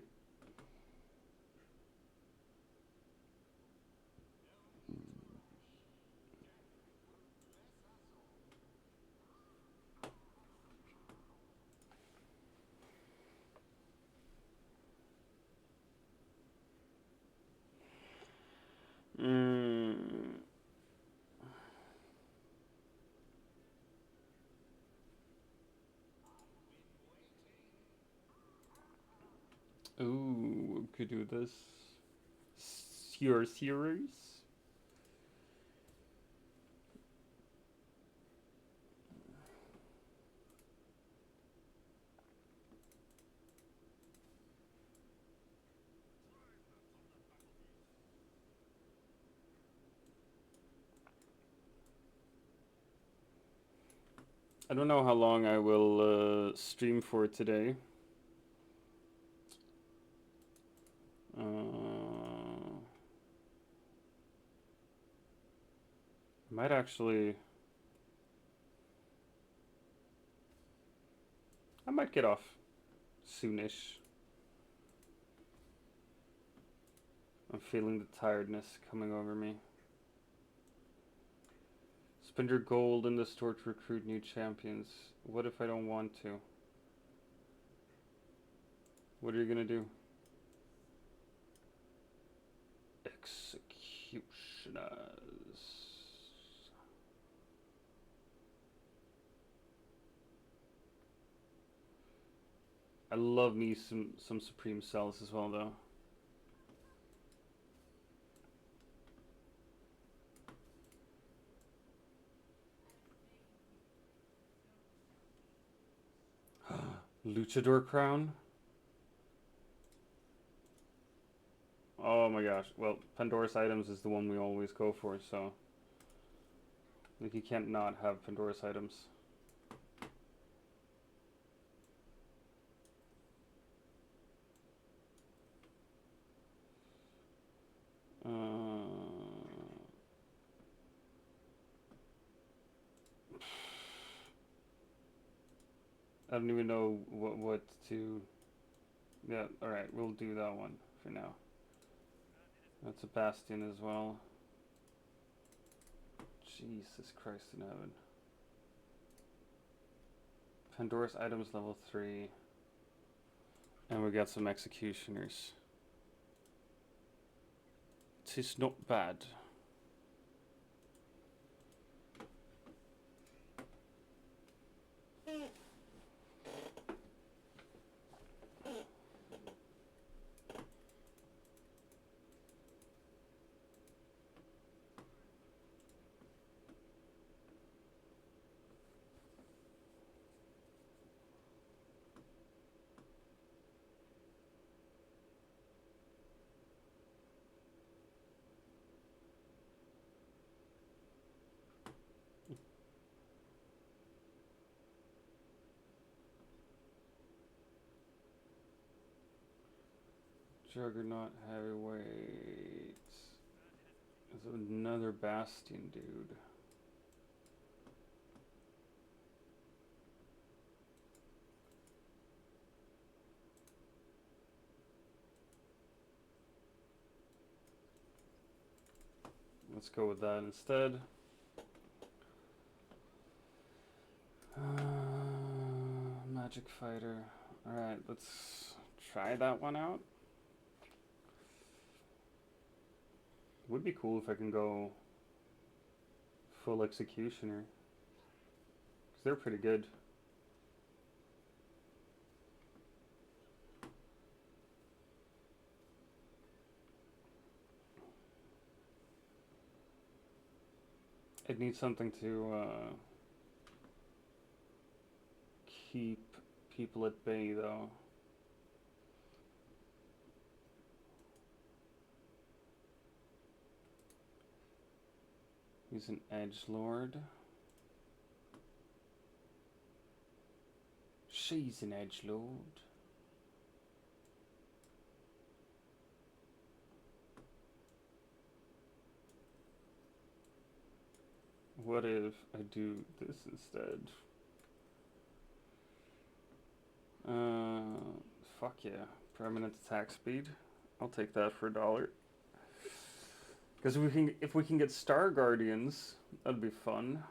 Ooh, could do this. Your series? I don't know how long I will stream for today. I might actually... I might get off soonish. I'm feeling the tiredness coming over me. Spend your gold in the store to recruit new champions. What if I don't want to? What are you gonna do? Executioners. I love me some Supreme Cells as well, though. Luchador Crown? Oh my gosh. Well, Pandora's Items is the one we always go for, so... Like, you can't not have Pandora's items. I don't even know what to... Yeah, alright, we'll do that one for now. That's a bastion as well. Jesus Christ in heaven. Pandora's items level 3. And we got some executioners. Tis not bad. Juggernaut heavyweight. There's another bastion, dude. Let's go with that instead. Magic fighter. Alright, let's try that one out. Would be cool if I can go full executioner. Because they're pretty good. It needs something to keep people at bay, though. He's an edgelord. She's an edgelord. What if I do this instead? Fuck yeah. Permanent attack speed. I'll take that for $1. Because if we can get Star Guardians, that'd be fun.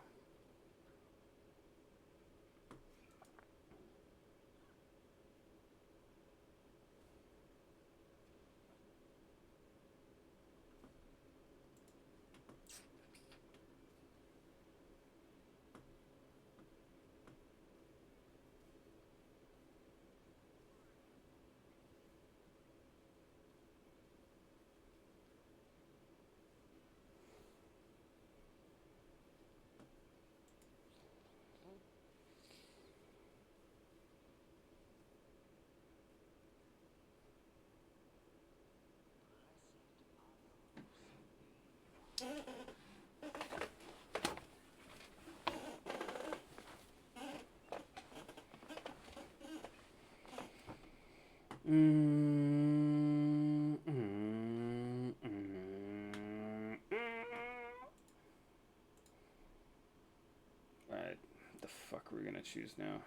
Alright, the fuck are we gonna choose now?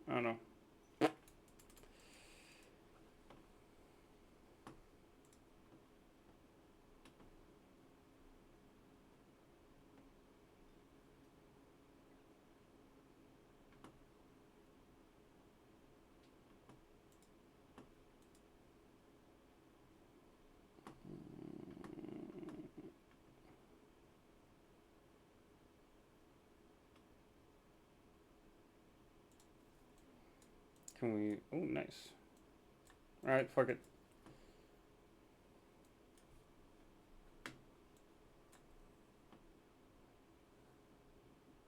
I don't know. Can we... Oh, nice. Alright, fuck it.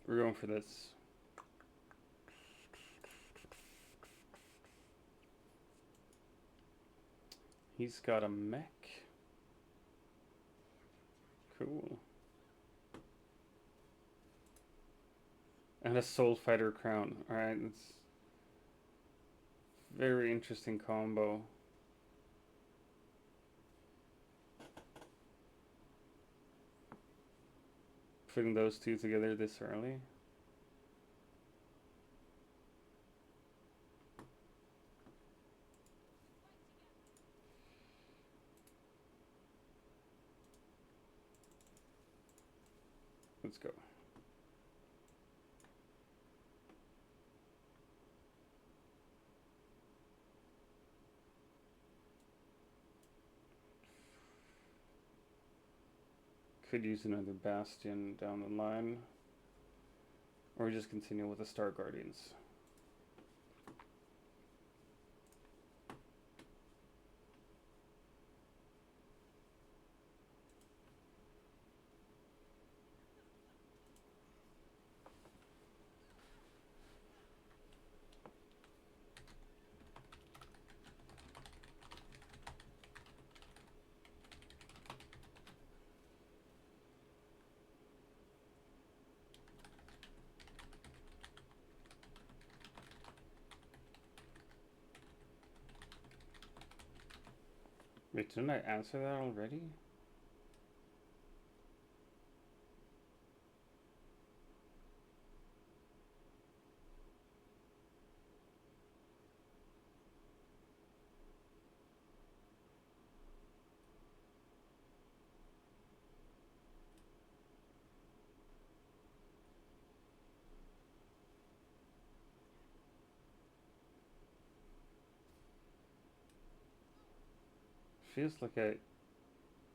We're going for this. He's got a mech. Cool. And a Soul Fighter crown. Alright, it's very interesting combo. Putting those two together this early. Let's go. Could use another Bastion down the line. Or just continue with the Star Guardians. Wait, didn't I answer that already? Feels like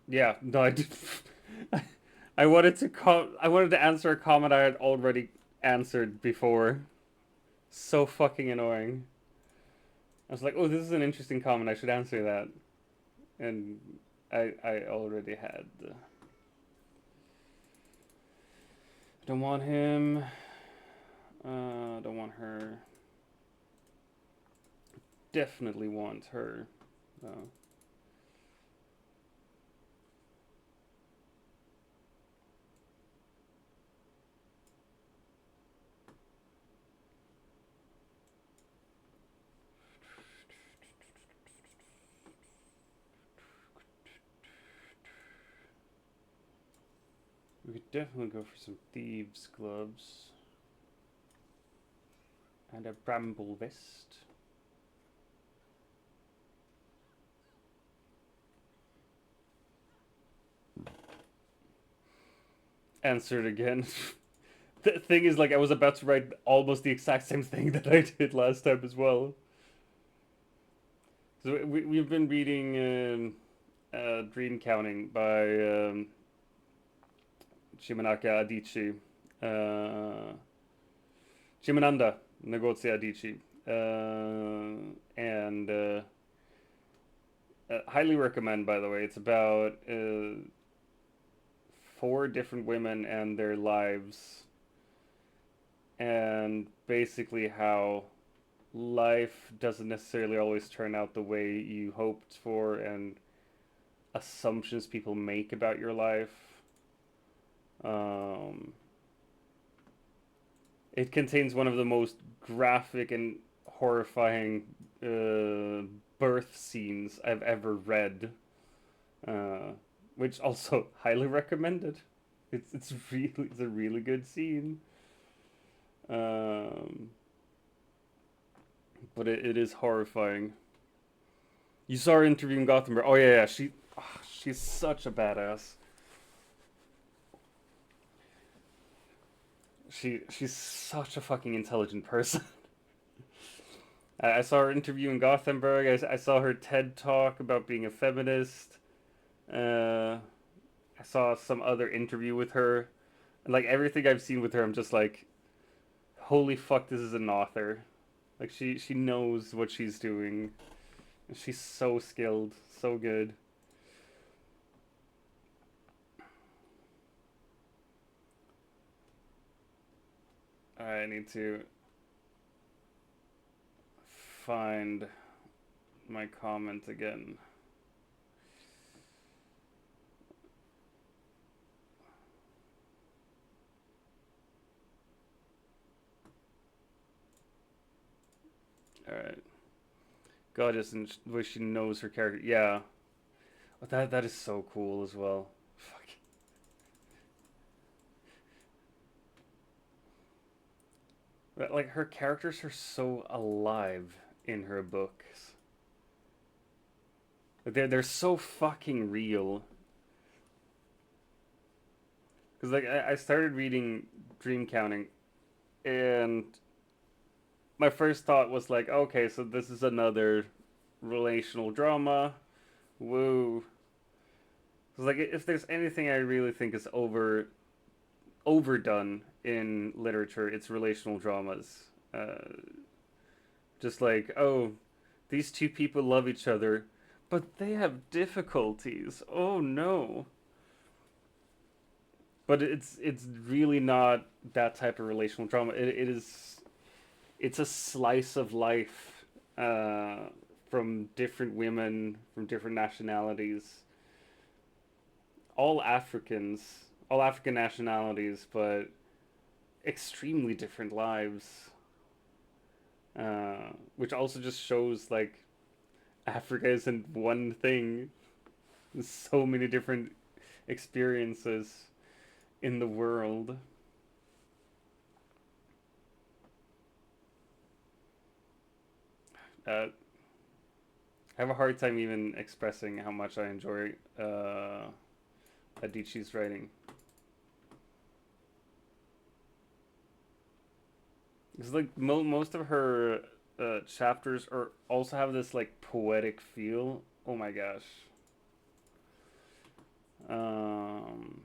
yeah, no, I did. I wanted to answer a comment I had already answered before. So fucking annoying. I was like, oh, this is an interesting comment. I should answer that. And I already had. Don't want him. Don't want her. Definitely want her. Though. We could definitely go for some thieves' gloves. And a bramble vest. Answered again. The thing is, like, I was about to write almost the exact same thing that I did last time as well. So we've been reading Dream Counting by Chimanaka Adichie. Chimananda Ngozi Adichie. And highly recommend, by the way. It's about 4 different women and their lives. And basically how life doesn't necessarily always turn out the way you hoped for, and assumptions people make about your life. It contains one of the most graphic and horrifying birth scenes I've ever read, which also highly recommended. It's a really good scene. But it is horrifying. You saw her interviewing Gothenburg. Oh yeah, she's such a badass. She's such a fucking intelligent person. I saw her interview in Gothenburg. I saw her TED talk about being a feminist. I saw some other interview with her, and like everything I've seen with her, I'm just like, holy fuck, this is an author. Like she knows what she's doing. She's so skilled, so good. I need to find my comment again. Alright. God, isn't where she knows her character. Yeah. Oh, that is so cool as well. Fuck. But, like, her characters are so alive in her books. They're so fucking real. Because, like, I started reading Dream Counting, and my first thought was like, okay, so this is another relational drama. Woo. Because, like, if there's anything I really think is overdone in literature, it's relational dramas. Just like, oh, these two people love each other, but they have difficulties. Oh no. But it's really not that type of relational drama. It's a slice of life from different women from different nationalities, all African nationalities, but extremely different lives. Which also just shows like Africa isn't one thing. There's so many different experiences in the world. I have a hard time even expressing how much I enjoy Adichie's writing. Because like most of her chapters are also have this like poetic feel. Oh my gosh. I'm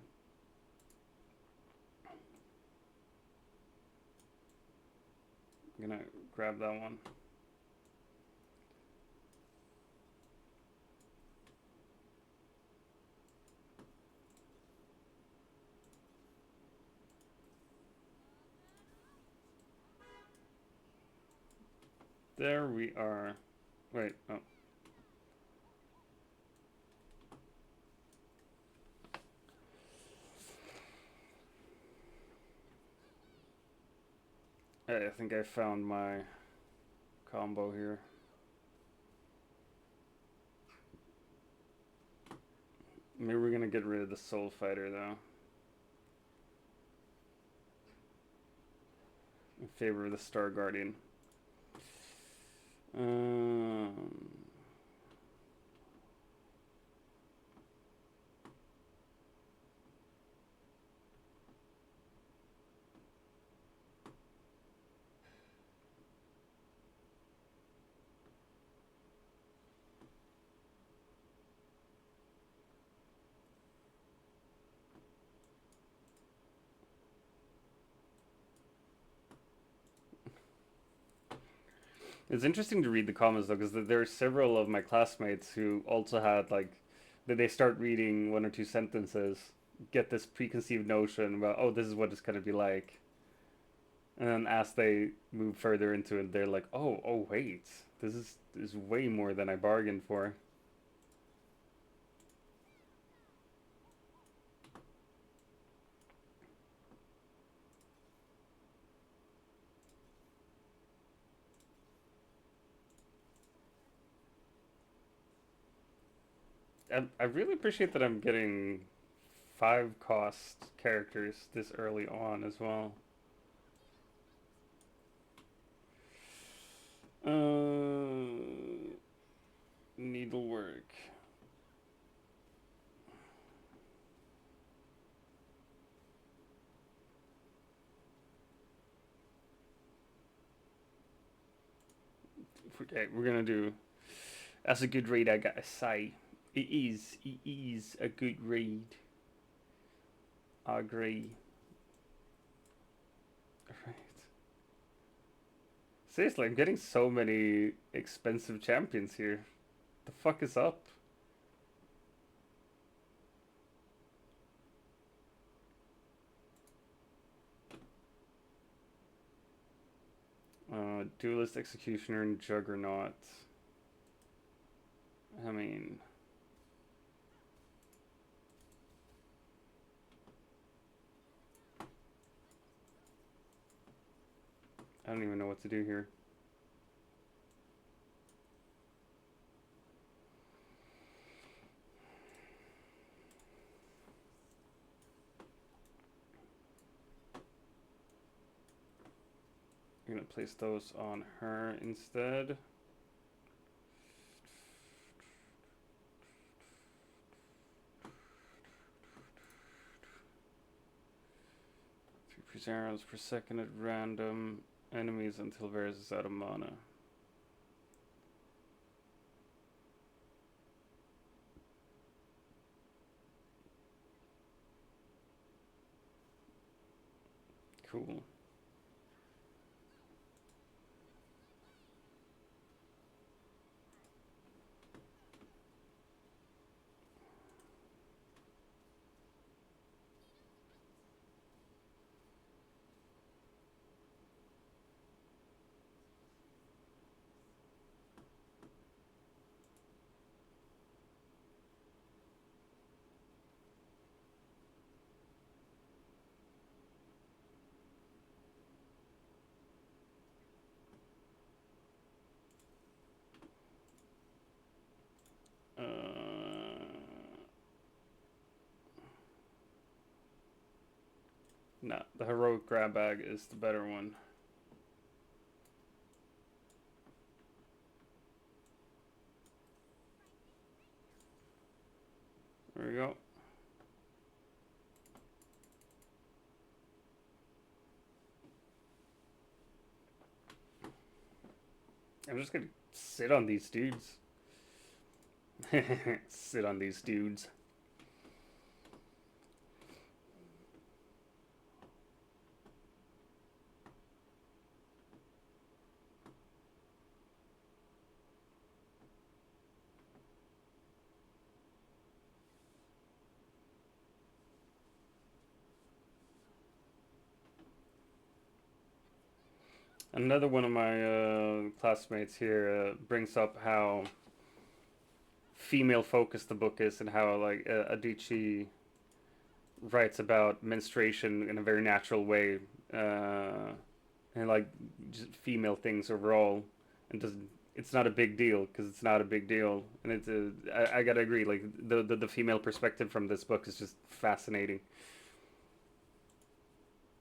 gonna grab that one. There we are. Wait, oh. I think I found my combo here. Maybe we're gonna get rid of the Soul Fighter though, in favor of the Star Guardian. It's interesting to read the comments though, because there are several of my classmates who also had like, that they start reading one or two sentences, get this preconceived notion about, oh, this is what it's gonna be like, and then as they move further into it, they're like, oh wait, this is way more than I bargained for. I really appreciate that I'm getting 5 cost characters this early on as well. Needlework. Okay, we're gonna do. That's a good read, I gotta say. It is a good read. I agree. Right. Seriously, I'm getting so many expensive champions here. The fuck is up? Duelist, Executioner, and Juggernaut. I mean... I don't even know what to do here. I'm gonna place those on her instead. Three arrows per second at random enemies until Varys is out of mana. Cool. No, the heroic grab bag is the better one. There we go. I'm just gonna sit on these dudes. Sit on these dudes. Another one of my classmates here brings up how female focused the book is, and how like Adichie writes about menstruation in a very natural way, and like just female things overall, and doesn't. It's not a big deal because it's not a big deal, and it's I gotta agree. Like the female perspective from this book is just fascinating.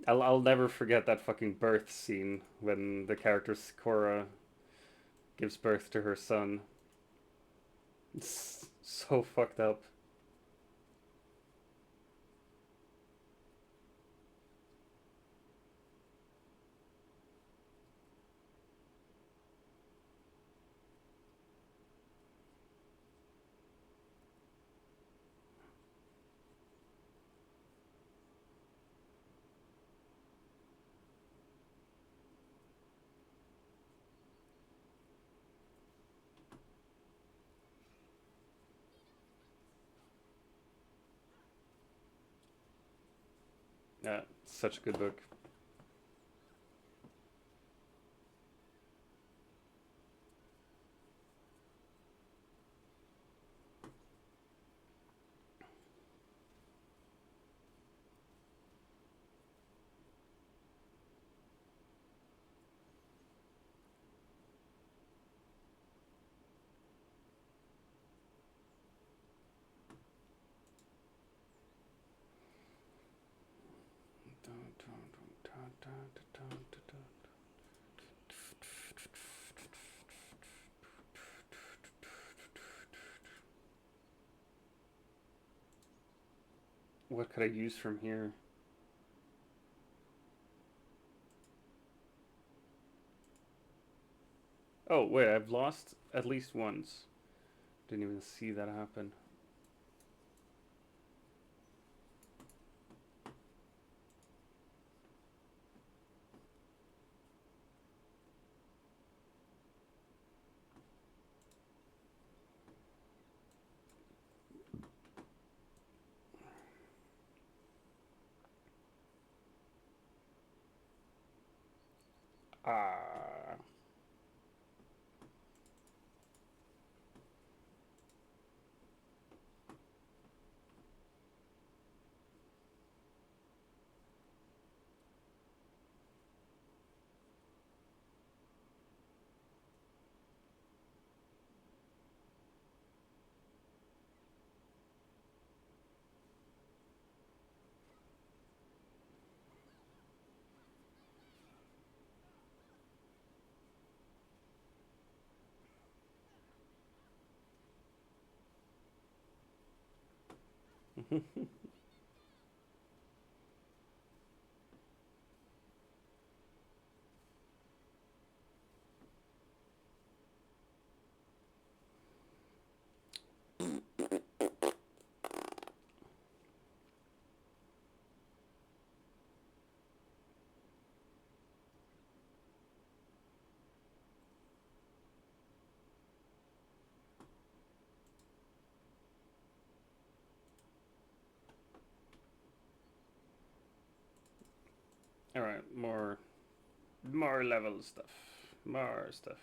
I'll never forget that fucking birth scene when the character Cora gives birth to her son. It's so fucked up. Yeah, such a good book. What could I use from here? Oh, wait, I've lost at least once. Didn't even see that happen. Ah. Alright, more level stuff. More stuff.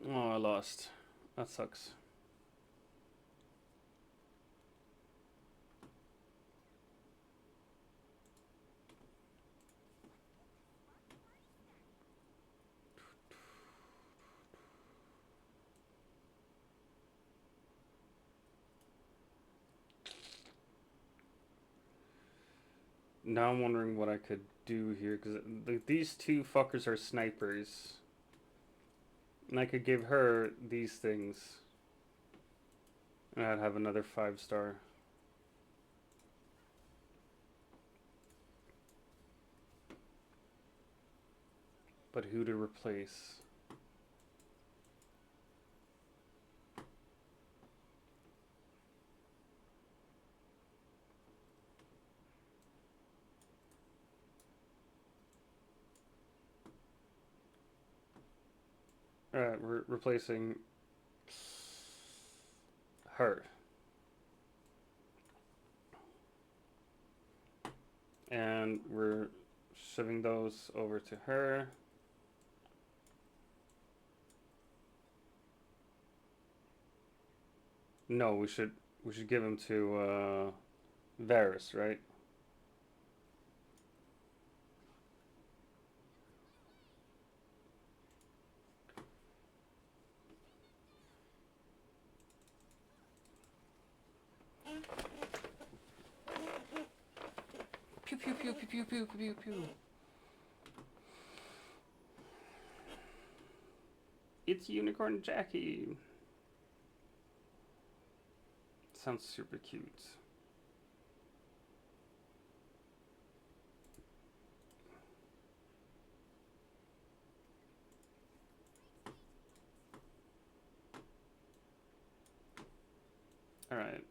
Oh, I lost. That sucks. Now I'm wondering what I could do here, because these two fuckers are snipers. And I could give her these things. And I'd have another 5-star. But who to replace? Alright, we're replacing her. And we're shoving those over to her. No, we should give them to Varus, right? Pew pew pew pew pew pew pew pew. It's Unicorn Jackie. Sounds super cute. Alright.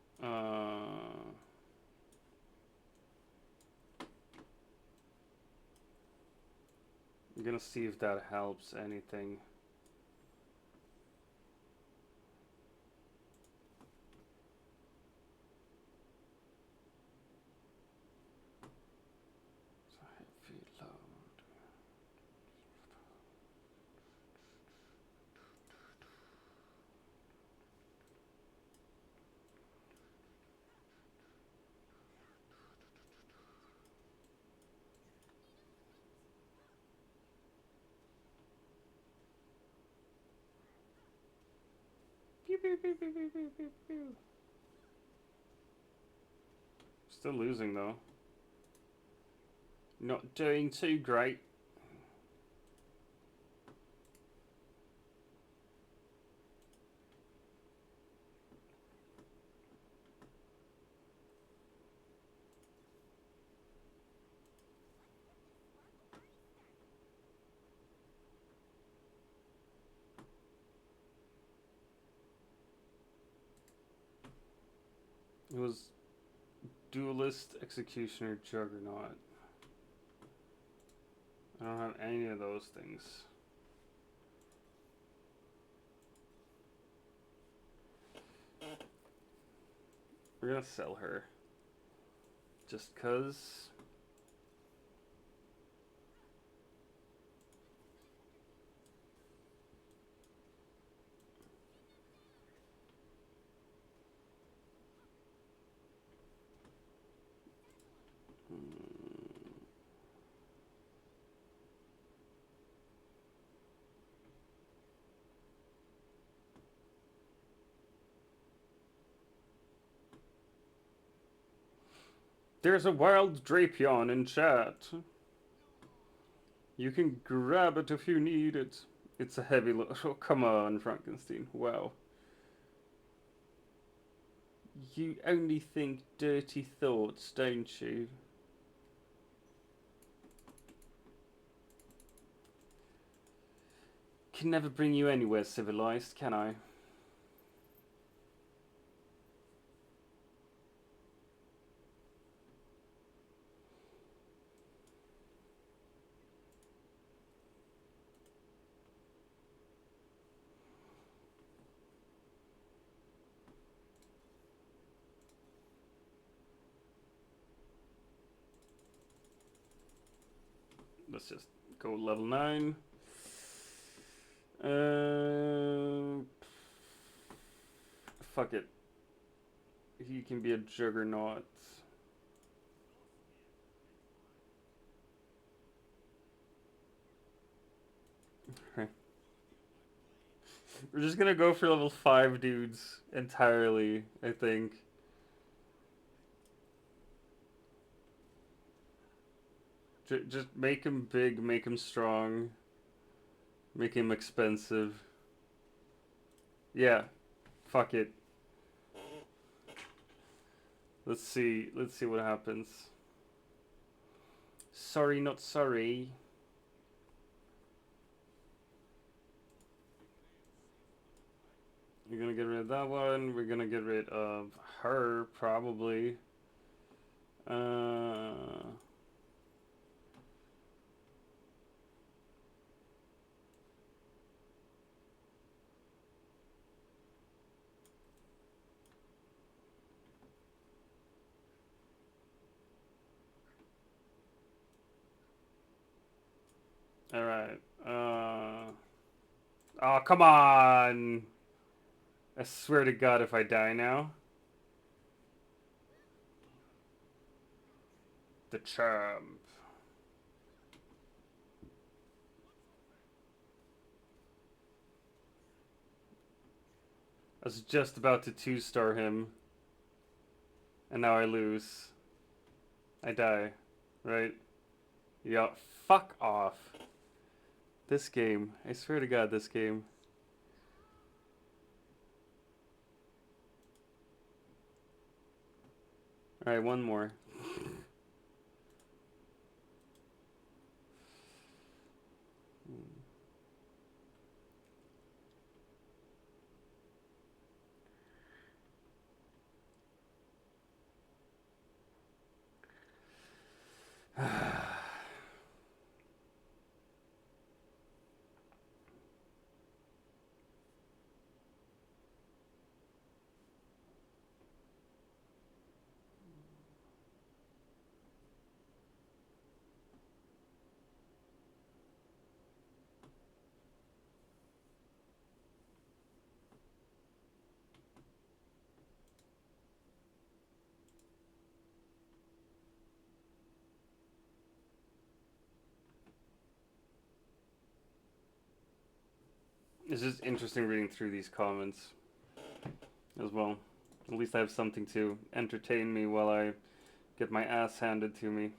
I'm gonna see if that helps anything. Pew, pew, pew, pew, pew, pew, pew, pew. Still losing though. Not doing too great. It was Duelist, Executioner, Juggernaut. I don't have any of those things. We're gonna sell her. Just 'cause. There's a wild Drapion in chat. You can grab it if you need it. It's a heavy load. Oh, come on, Frankenstein. Wow. You only think dirty thoughts, don't you? Can never bring you anywhere civilized, can I? Let's just go level 9. Fuck it. He can be a juggernaut. We're just gonna go for level 5 dudes entirely, I think. Just make him big, make him strong, make him expensive. Yeah, fuck it. Let's see what happens. Sorry, not sorry. You're gonna get rid of that one. We're gonna get rid of her, probably. Alright. Oh, come on! I swear to God if I die now. The champ. I was just about to 2-star him. And now I lose. I die. Right? Yeah, fuck off. This game. I swear to God, this game. Alright, one more. It's just interesting reading through these comments as well. At least I have something to entertain me while I get my ass handed to me.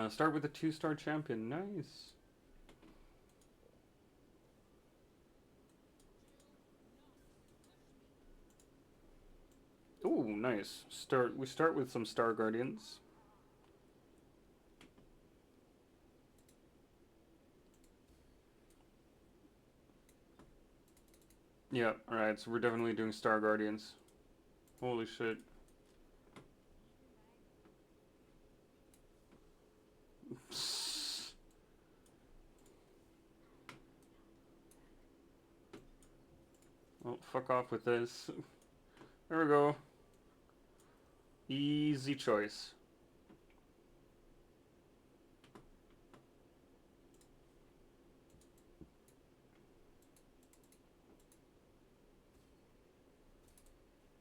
Start with a 2-star champion. Nice. Ooh, nice. We start with some Star Guardians. Yeah, alright, so we're definitely doing Star Guardians. Holy shit. Oh, fuck off with this. There we go. Easy choice.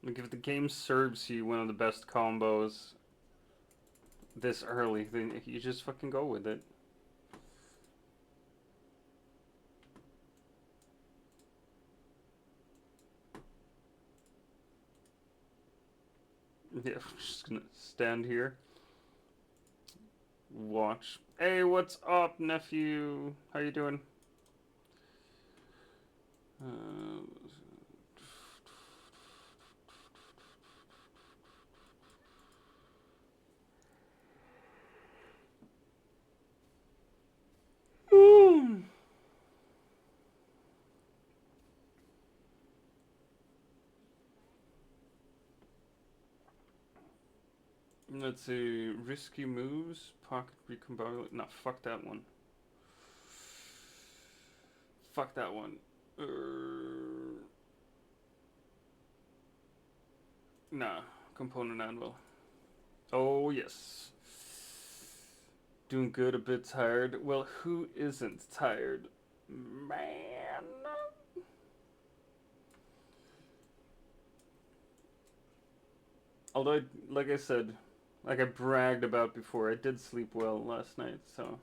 Like, if the game serves you one of the best combos this early, then you just fucking go with it. Yeah, I'm just gonna stand here. Watch. Hey, what's up, nephew? How you doing? Let's see. Risky moves. Pocket recombobulate. No, fuck that one. Fuck that one. Nah. Component anvil. Oh, yes. Doing good, a bit tired. Well, who isn't tired? Man. Although, like I said, like I bragged about before, I did sleep well last night, so.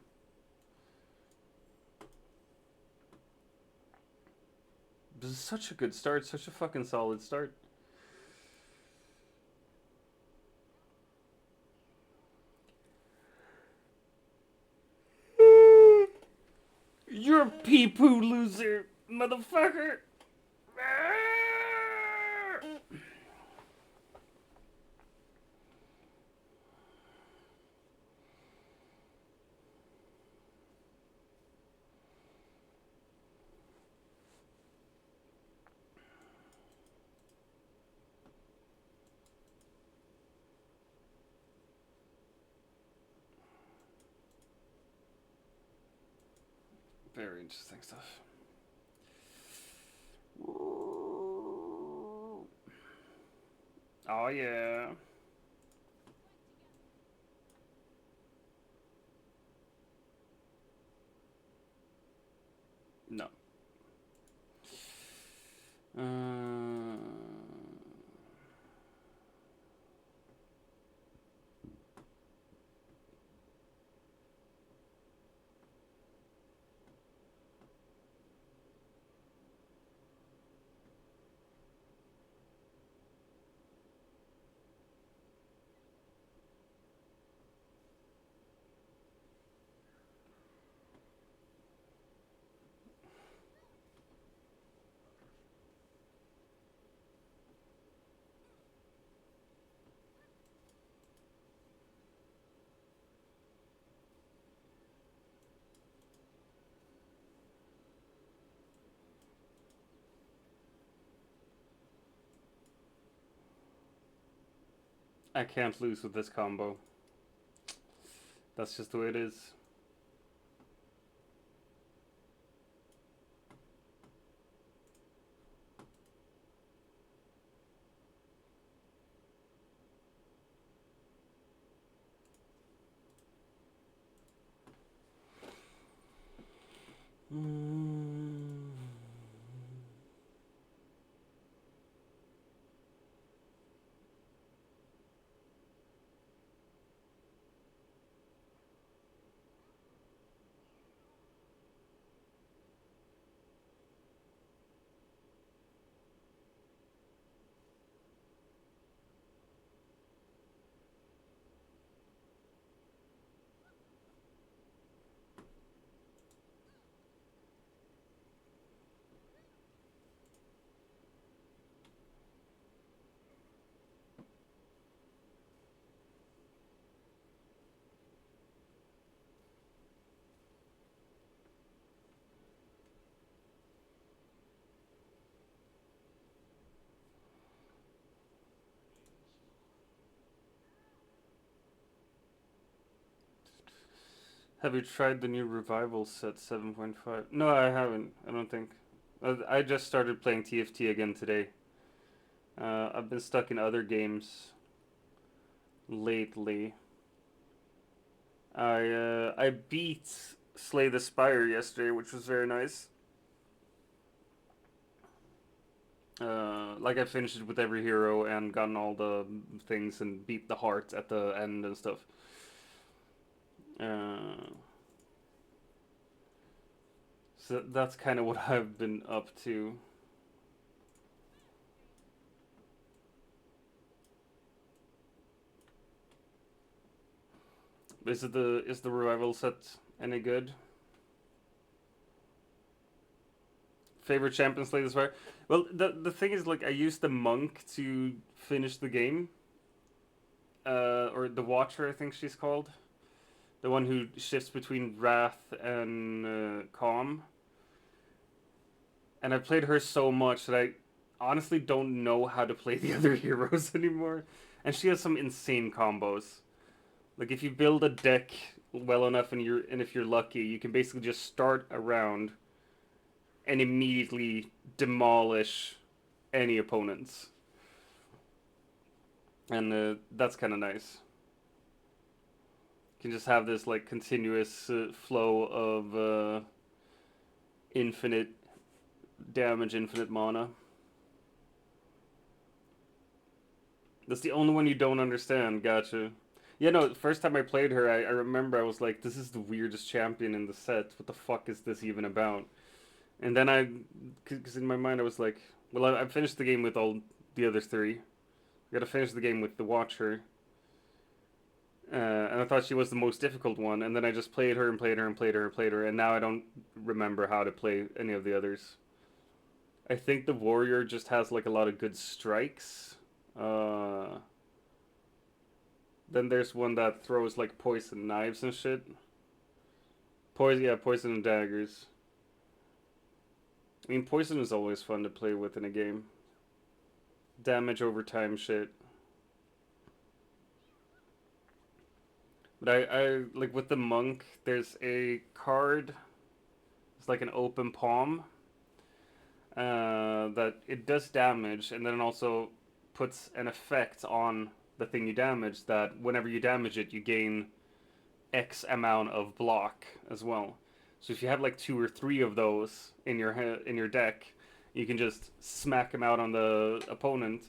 This is such a good start, such a fucking solid start. You're a pee-poo loser, motherfucker! Very interesting stuff. Oh yeah. No. I can't lose with this combo. That's just the way it is. Have you tried the new revival set 7.5? No, I haven't. I don't think. I just started playing TFT again today. I've been stuck in other games lately. I beat Slay the Spire yesterday, which was very nice. Like I finished it with every hero and gotten all the things and beat the heart at the end and stuff. So that's kind of what I've been up to. Is the revival set any good? Favorite champion Slay the Spire? Well, the thing is, like, I used the monk to finish the game. Or the Watcher, I think she's called. The one who shifts between Wrath and Calm. And I played her so much that I honestly don't know how to play the other heroes anymore. And she has some insane combos. Like if you build a deck well enough and if you're lucky, you can basically just start a round and immediately demolish any opponents. And that's kind of nice. You can just have this like continuous flow of infinite damage, infinite mana. That's the only one you don't understand. Gotcha. Yeah, no, first time I played her, I remember I was like, this is the weirdest champion in the set. What the fuck is this even about? And then because in my mind I was like, well, I finished the game with all the other three. I gotta finish the game with the Watcher. And I thought she was the most difficult one, and then I just played her and played her and played her and played her, and now I don't remember how to play any of the others. I think the Warrior just has like a lot of good strikes. Then there's one that throws like poison knives and shit. Poison and daggers. I mean, poison is always fun to play with in a game. Damage over time shit. But I like with the monk, there's a card. It's like an open palm. That it does damage, and then it also puts an effect on the thing you damage. That whenever you damage it, you gain X amount of block as well. So if you have like 2 or 3 of those in your deck, you can just smack them out on the opponent,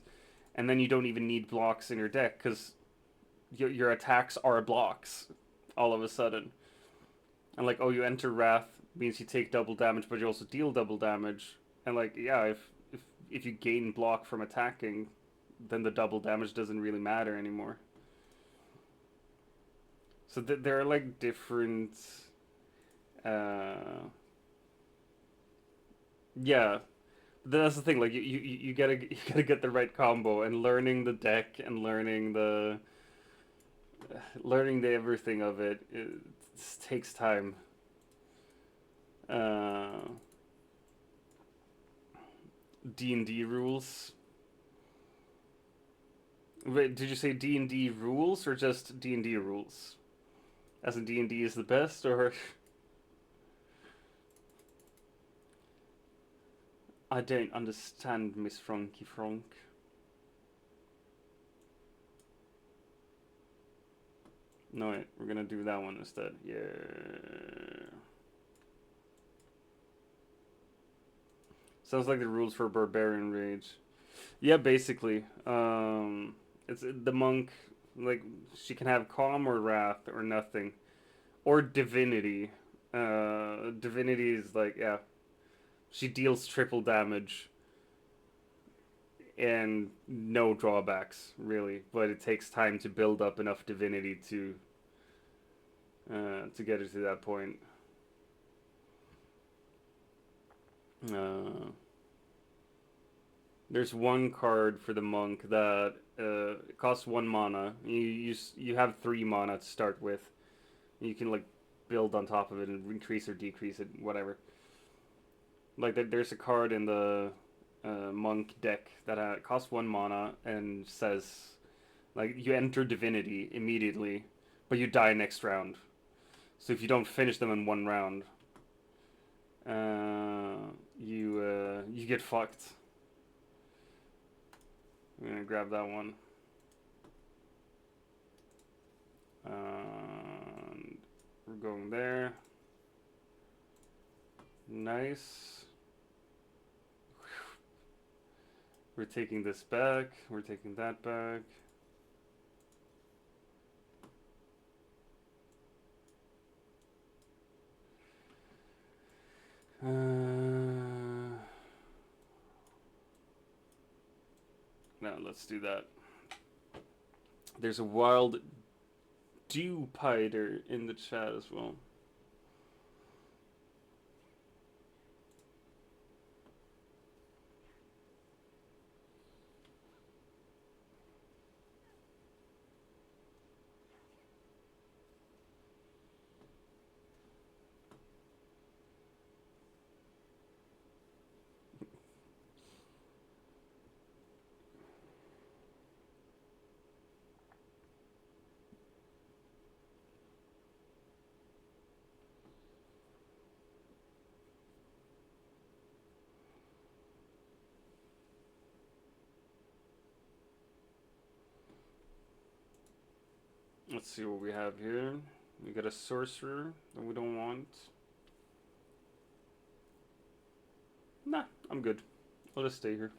and then you don't even need blocks in your deck because your attacks are blocks all of a sudden. And like, oh, you enter Wrath means you take double damage, but you also deal double damage. And like, yeah, if you gain block from attacking, then the double damage doesn't really matter anymore. So there are like different, yeah. That's the thing. Like you gotta get the right combo, and learning the deck and learning the everything of it takes time. D&D rules. Wait, did you say D&D rules or just D&D rules? As in D&D is the best, or? I don't understand, Miss Frankie Frank. No, wait, we're gonna do that one instead. Yeah. Sounds like the rules for Barbarian Rage. Yeah, basically. It's the monk, like, she can have Calm or Wrath or nothing. Or Divinity. Divinity is like, yeah. She deals triple damage. And no drawbacks, really. But it takes time to build up enough Divinity to get her to that point. There's one card for the monk that costs 1 mana. You have 3 mana to start with. You can like build on top of it and increase or decrease it, whatever. Like there's a card in the monk deck that costs 1 mana and says like you enter Divinity immediately, but you die next round. So if you don't finish them in one round, you get fucked. I'm gonna grab that one. And we're going there. Nice. We're taking this back. We're taking that back. No, let's do that. There's a wild dew-pider in the chat as well. Let's see what we have here. We got a sorcerer that we don't want. Nah, I'm good. I'll just stay here.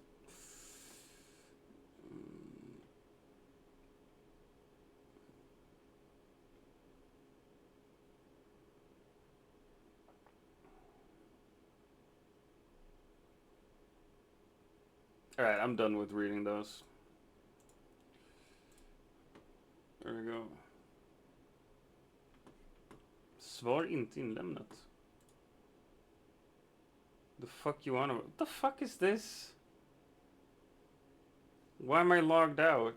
Alright, I'm done with reading those. There we go. Svar inte inlämnat. The fuck you on about? What the fuck is this? Why am I logged out?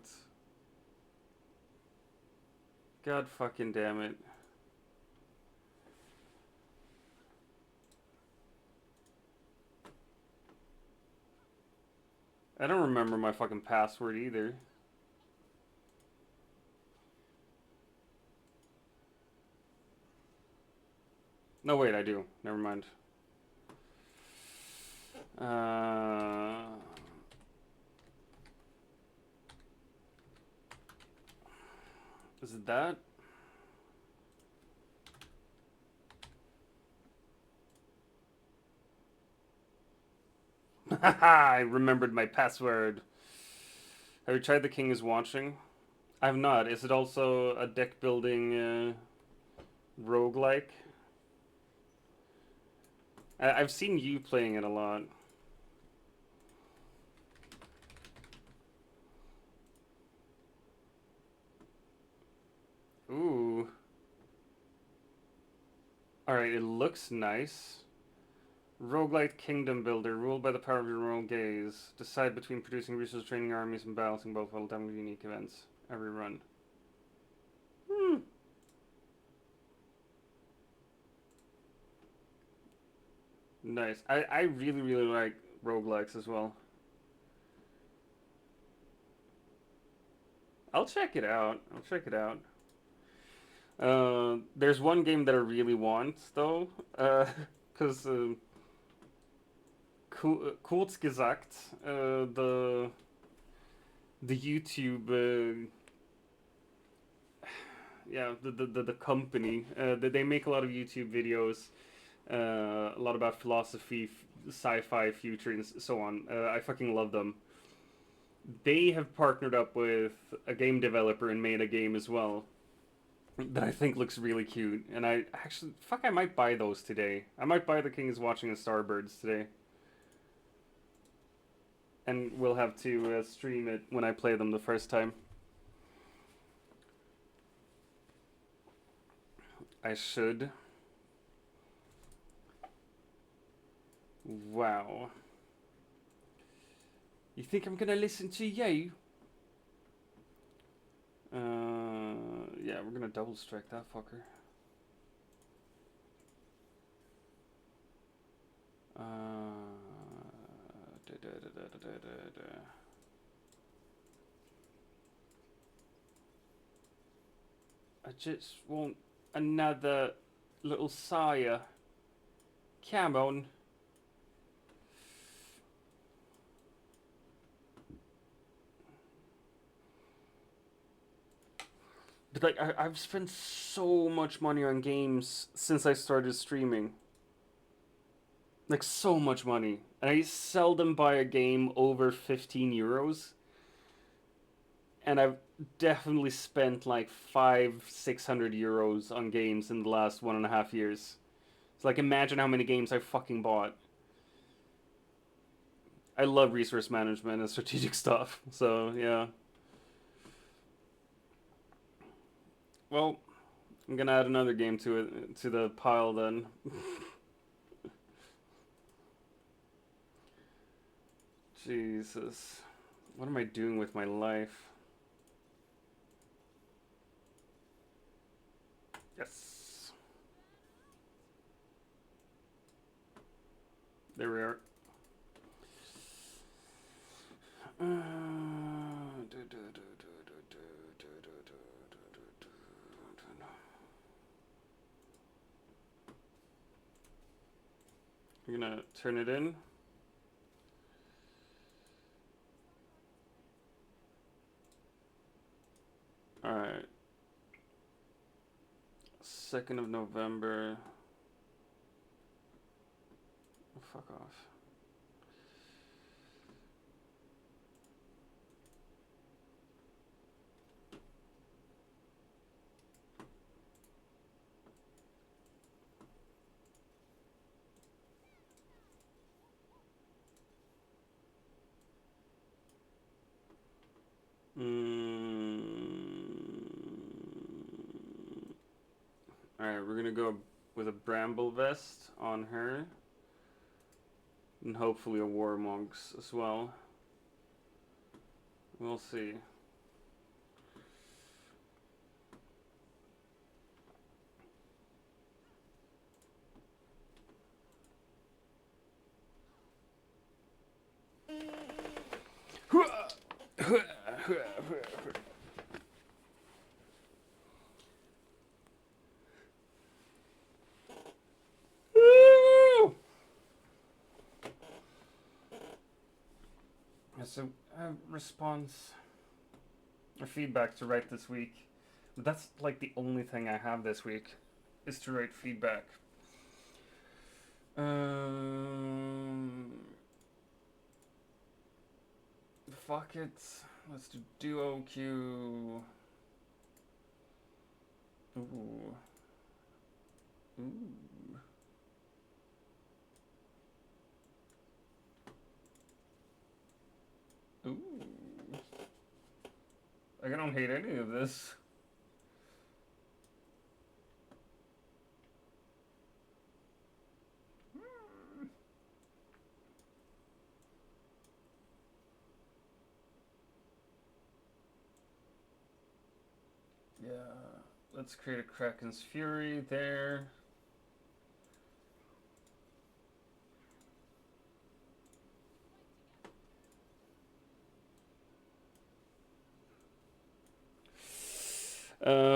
God fucking damn it. I don't remember my fucking password either. No, wait, I do. Never mind. Is it that? I remembered my password. Have you tried The King is Watching? I have not. Is it also a deck building roguelike? I've seen you playing it a lot. Ooh. Alright, it looks nice. Roguelite kingdom builder, ruled by the power of your royal gaze. Decide between producing resources, training armies, and balancing both while attempting unique events. Every run. Nice. I really, really like roguelikes as well. I'll check it out. I'll check it out. There's one game that I really want, though. Because... kurz gesagt, the YouTube... yeah, the company, they make a lot of YouTube videos, a lot about philosophy, sci-fi, future, and so on. I fucking love them. They have partnered up with a game developer and made a game as well that I think looks really cute. And I actually, I might buy those today. I might buy The King is Watching and Starbirds today. And we'll have to stream it when I play them the first time. I should. Wow. You think I'm gonna listen to you? Yeah, we're gonna double strike that fucker. I just want another little Saya. Come on. But like, I've spent so much money on games since I started streaming. Like, so much money. And I seldom buy a game over 15 euros. And I've definitely spent like 500-600 euros on games in the last 1.5 years. So like, imagine how many games I fucking bought. I love resource management and strategic stuff. So, yeah. Well, I'm gonna add another game to it, to the pile then. Jesus. What am I doing with my life? Yes. There we are. You're gonna turn it in. Alright. 2nd of November. Oh, fuck off. Alright, we're gonna go with a bramble vest on her. And hopefully a war monks as well. We'll see. So I have response or feedback to write this week. But that's like the only thing I have this week is to write feedback. Fuck it. Let's do duo queue. Ooh. Ooh. Ooh. I don't hate any of this. Yeah. Let's create a Kraken's Fury there.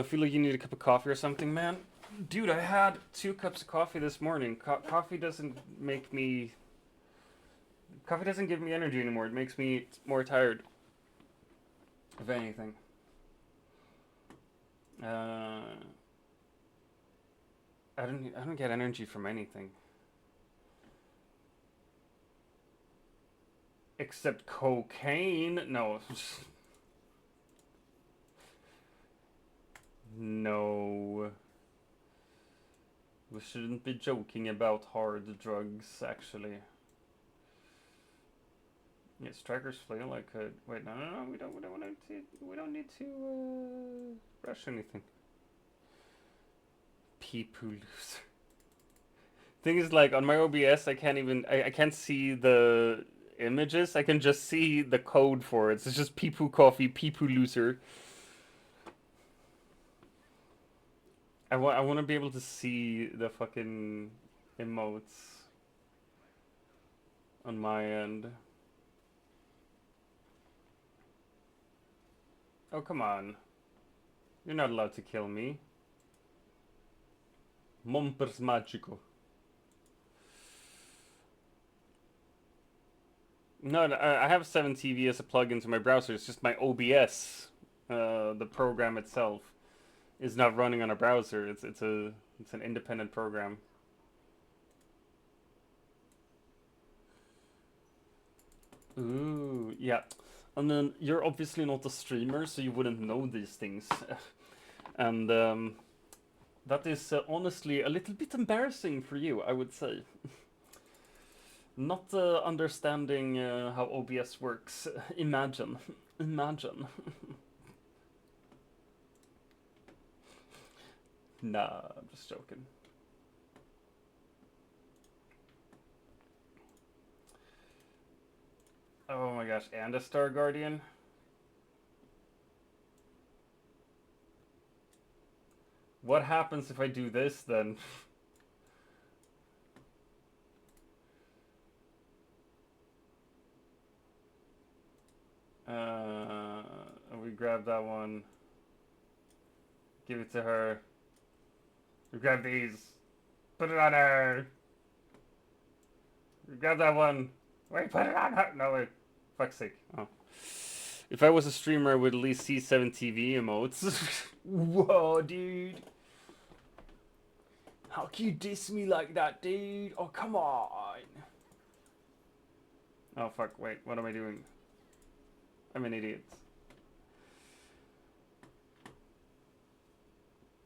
Feel like you need a cup of coffee or something, man? Dude, I had 2 cups of coffee this morning. Coffee doesn't make me... Coffee doesn't give me energy anymore. It makes me more tired. If anything. I don't get energy from anything. Except cocaine? No. No. We shouldn't be joking about hard drugs, actually. Yeah, strikers flail. I could wait. No. We don't need to rush anything. People loser. Thing is, like on my OBS, I can't even. I can't see the images. I can just see the code for it. So it's just Peepoo Coffee, Peepoo Loser. I want to be able to see the fucking emotes on my end. Oh, come on. You're not allowed to kill me. Mompers Magico. No, I have 7TV as a plugin to my browser. It's just my OBS, the program itself, is not running on a browser. It's an independent program. Ooh, yeah. And then you're obviously not a streamer, so you wouldn't know these things. And that is honestly a little bit embarrassing for you, I would say. Not understanding how OBS works. Imagine. Imagine. Nah, I'm just joking. Oh my gosh, and a Star Guardian? What happens if I do this then? We grab that one. Give it to her. We grab these. Put it on her. We grab that one. Wait, put it on her. No, wait. Fuck's sake. Oh. If I was a streamer, I would at least see 7TV emotes. Whoa, dude. How can you diss me like that, dude? Oh, come on. Oh, fuck. Wait, what am I doing? I'm an idiot.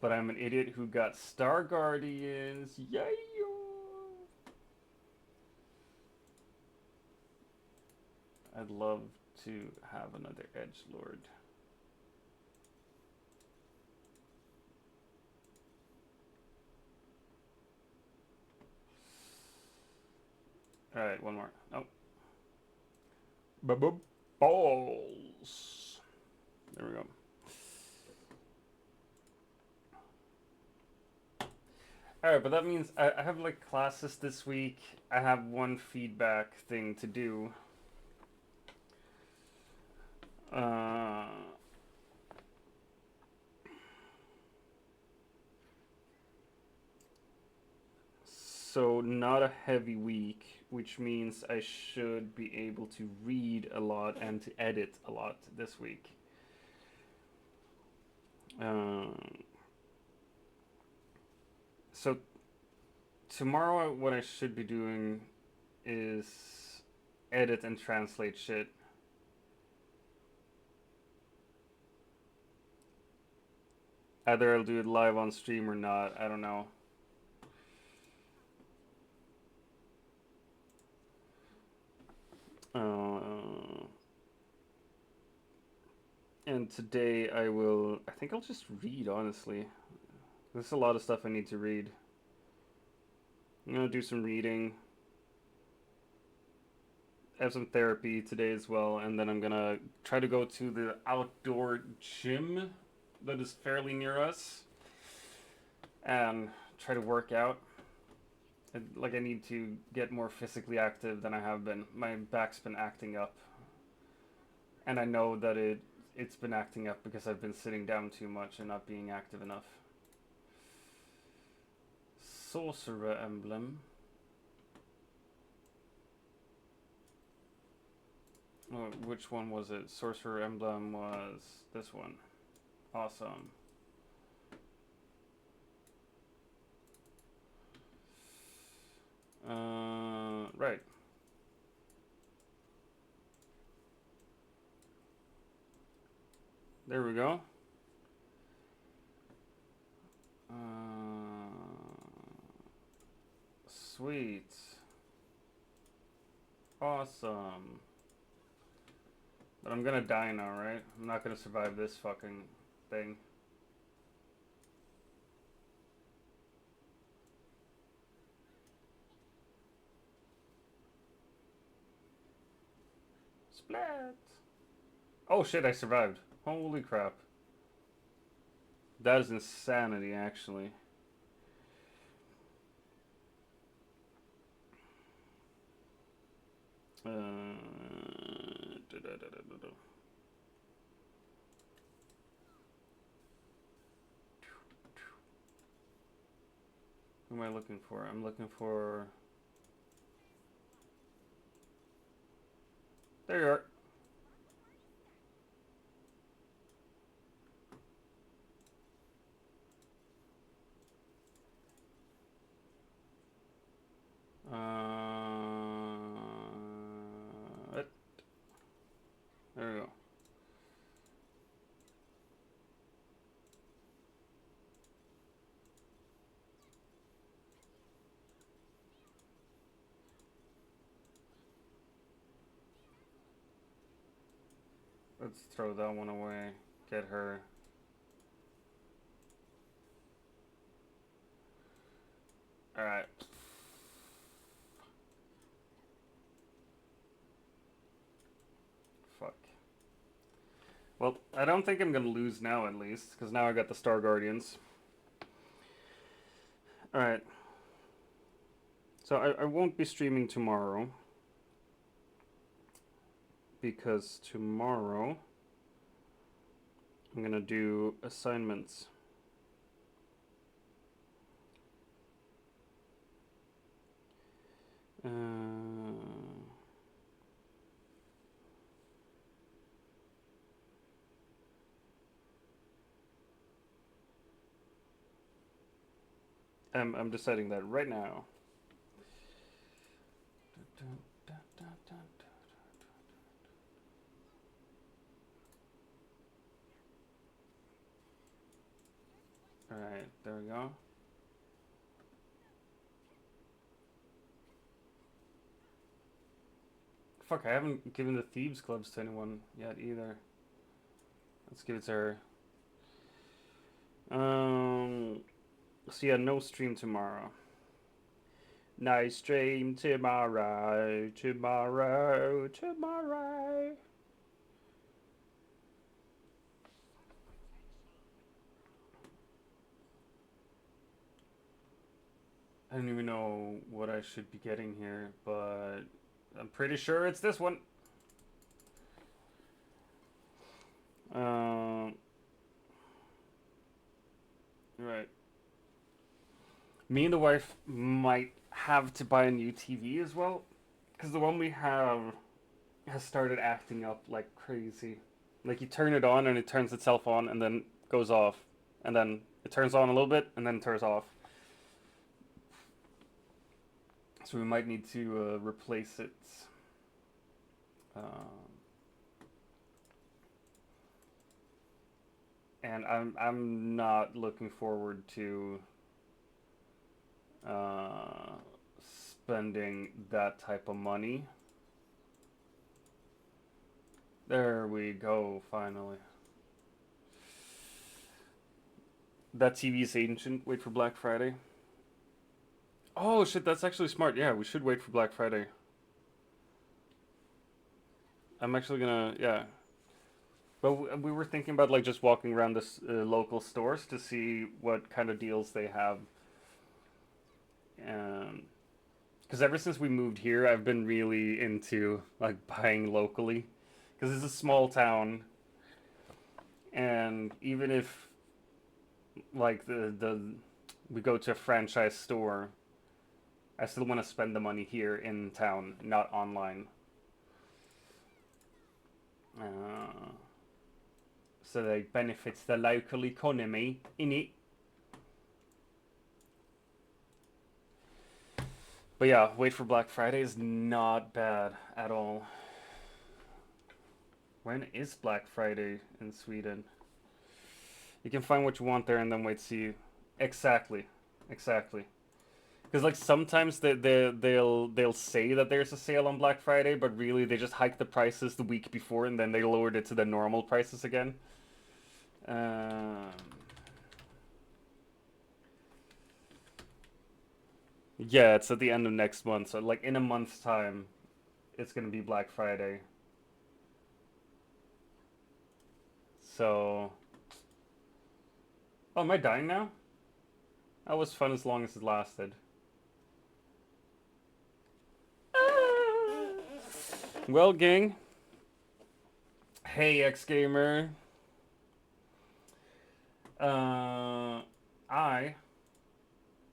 But I'm an idiot who got Star Guardians. Yeah. I'd love to have another edgelord. Alright, one more. Oh. Balls. There we go. Alright, but that means I have like classes this week. I have one feedback thing to do. So not a heavy week, which means I should be able to read a lot and to edit a lot this week. So tomorrow what I should be doing is edit and translate shit. Either I'll do it live on stream or not, I don't know. And today I think I'll just read, honestly. There's a lot of stuff I need to read. I'm gonna do some reading. I have some therapy today as well, and then I'm gonna try to go to the outdoor gym that is fairly near us and try to work out. I need to get more physically active than I have been. My back's been acting up, and I know that it's been acting up because I've been sitting down too much and not being active enough. Sorcerer emblem. Oh, which one was it? Sorcerer emblem was this one. Awesome. Right. There we go. Sweet. Awesome. But I'm gonna die now, right? I'm not gonna survive this fucking thing. Splat! Oh shit, I survived. Holy crap. That is insanity, actually. Who am I looking for? I'm looking for... There you are. It. There we go. Let's throw that one away. Get her. Alright. Fuck. Well, I don't think I'm gonna lose now, at least, because now I got the Star Guardians. Alright. So I won't be streaming tomorrow. Because tomorrow I'm gonna do assignments. I'm deciding that right now. Alright, there we go. Fuck, I haven't given the Thieves Clubs to anyone yet either. Let's give it to her. So yeah, no stream tomorrow. Nice stream tomorrow, tomorrow. I don't even know what I should be getting here, but I'm pretty sure it's this one. Right. Me and the wife might have to buy a new TV as well, because the one we have has started acting up like crazy. Like you turn it on and it turns itself on and then goes off, and then it turns on a little bit and then turns off. So we might need to replace it. And I'm not looking forward to spending that type of money. There we go, finally. That TV is ancient. Wait for Black Friday. Oh shit, that's actually smart. Yeah, we should wait for Black Friday. I'm actually gonna, yeah. But we were thinking about like just walking around this local stores to see what kind of deals they have. Because ever since we moved here, I've been really into like buying locally. Because it's a small town, and even if like we go to a franchise store, I still want to spend the money here in town, not online. So that it benefits the local economy, innit? But yeah, wait for Black Friday is not bad at all. When is Black Friday in Sweden? You can find what you want there and then wait to see. Exactly. Because like sometimes they'll say that there's a sale on Black Friday, but really they just hike the prices the week before and then they lowered it to the normal prices again. Yeah, it's at the end of next month, so like in a month's time, it's gonna be Black Friday. So, oh, am I dying now? That was fun as long as it lasted. Well, gang. Hey, X-Gamer. I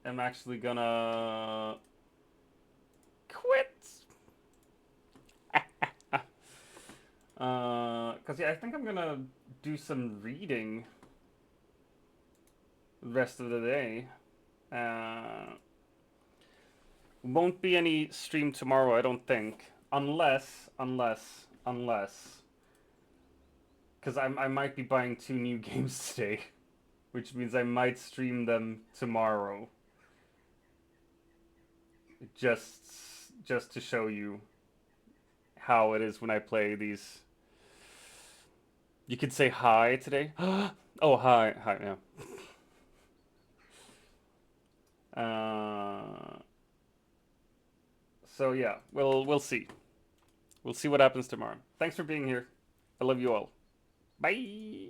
am actually gonna quit. Cause yeah, I think I'm gonna do some reading the rest of the day. Won't be any stream tomorrow, I don't think, unless, because I might be buying 2 new games today, which means I might stream them tomorrow. Just to show you how it is when I play these. You could say hi today. Oh, hi, yeah. So yeah, we'll see. We'll see what happens tomorrow. Thanks for being here. I love you all. Bye.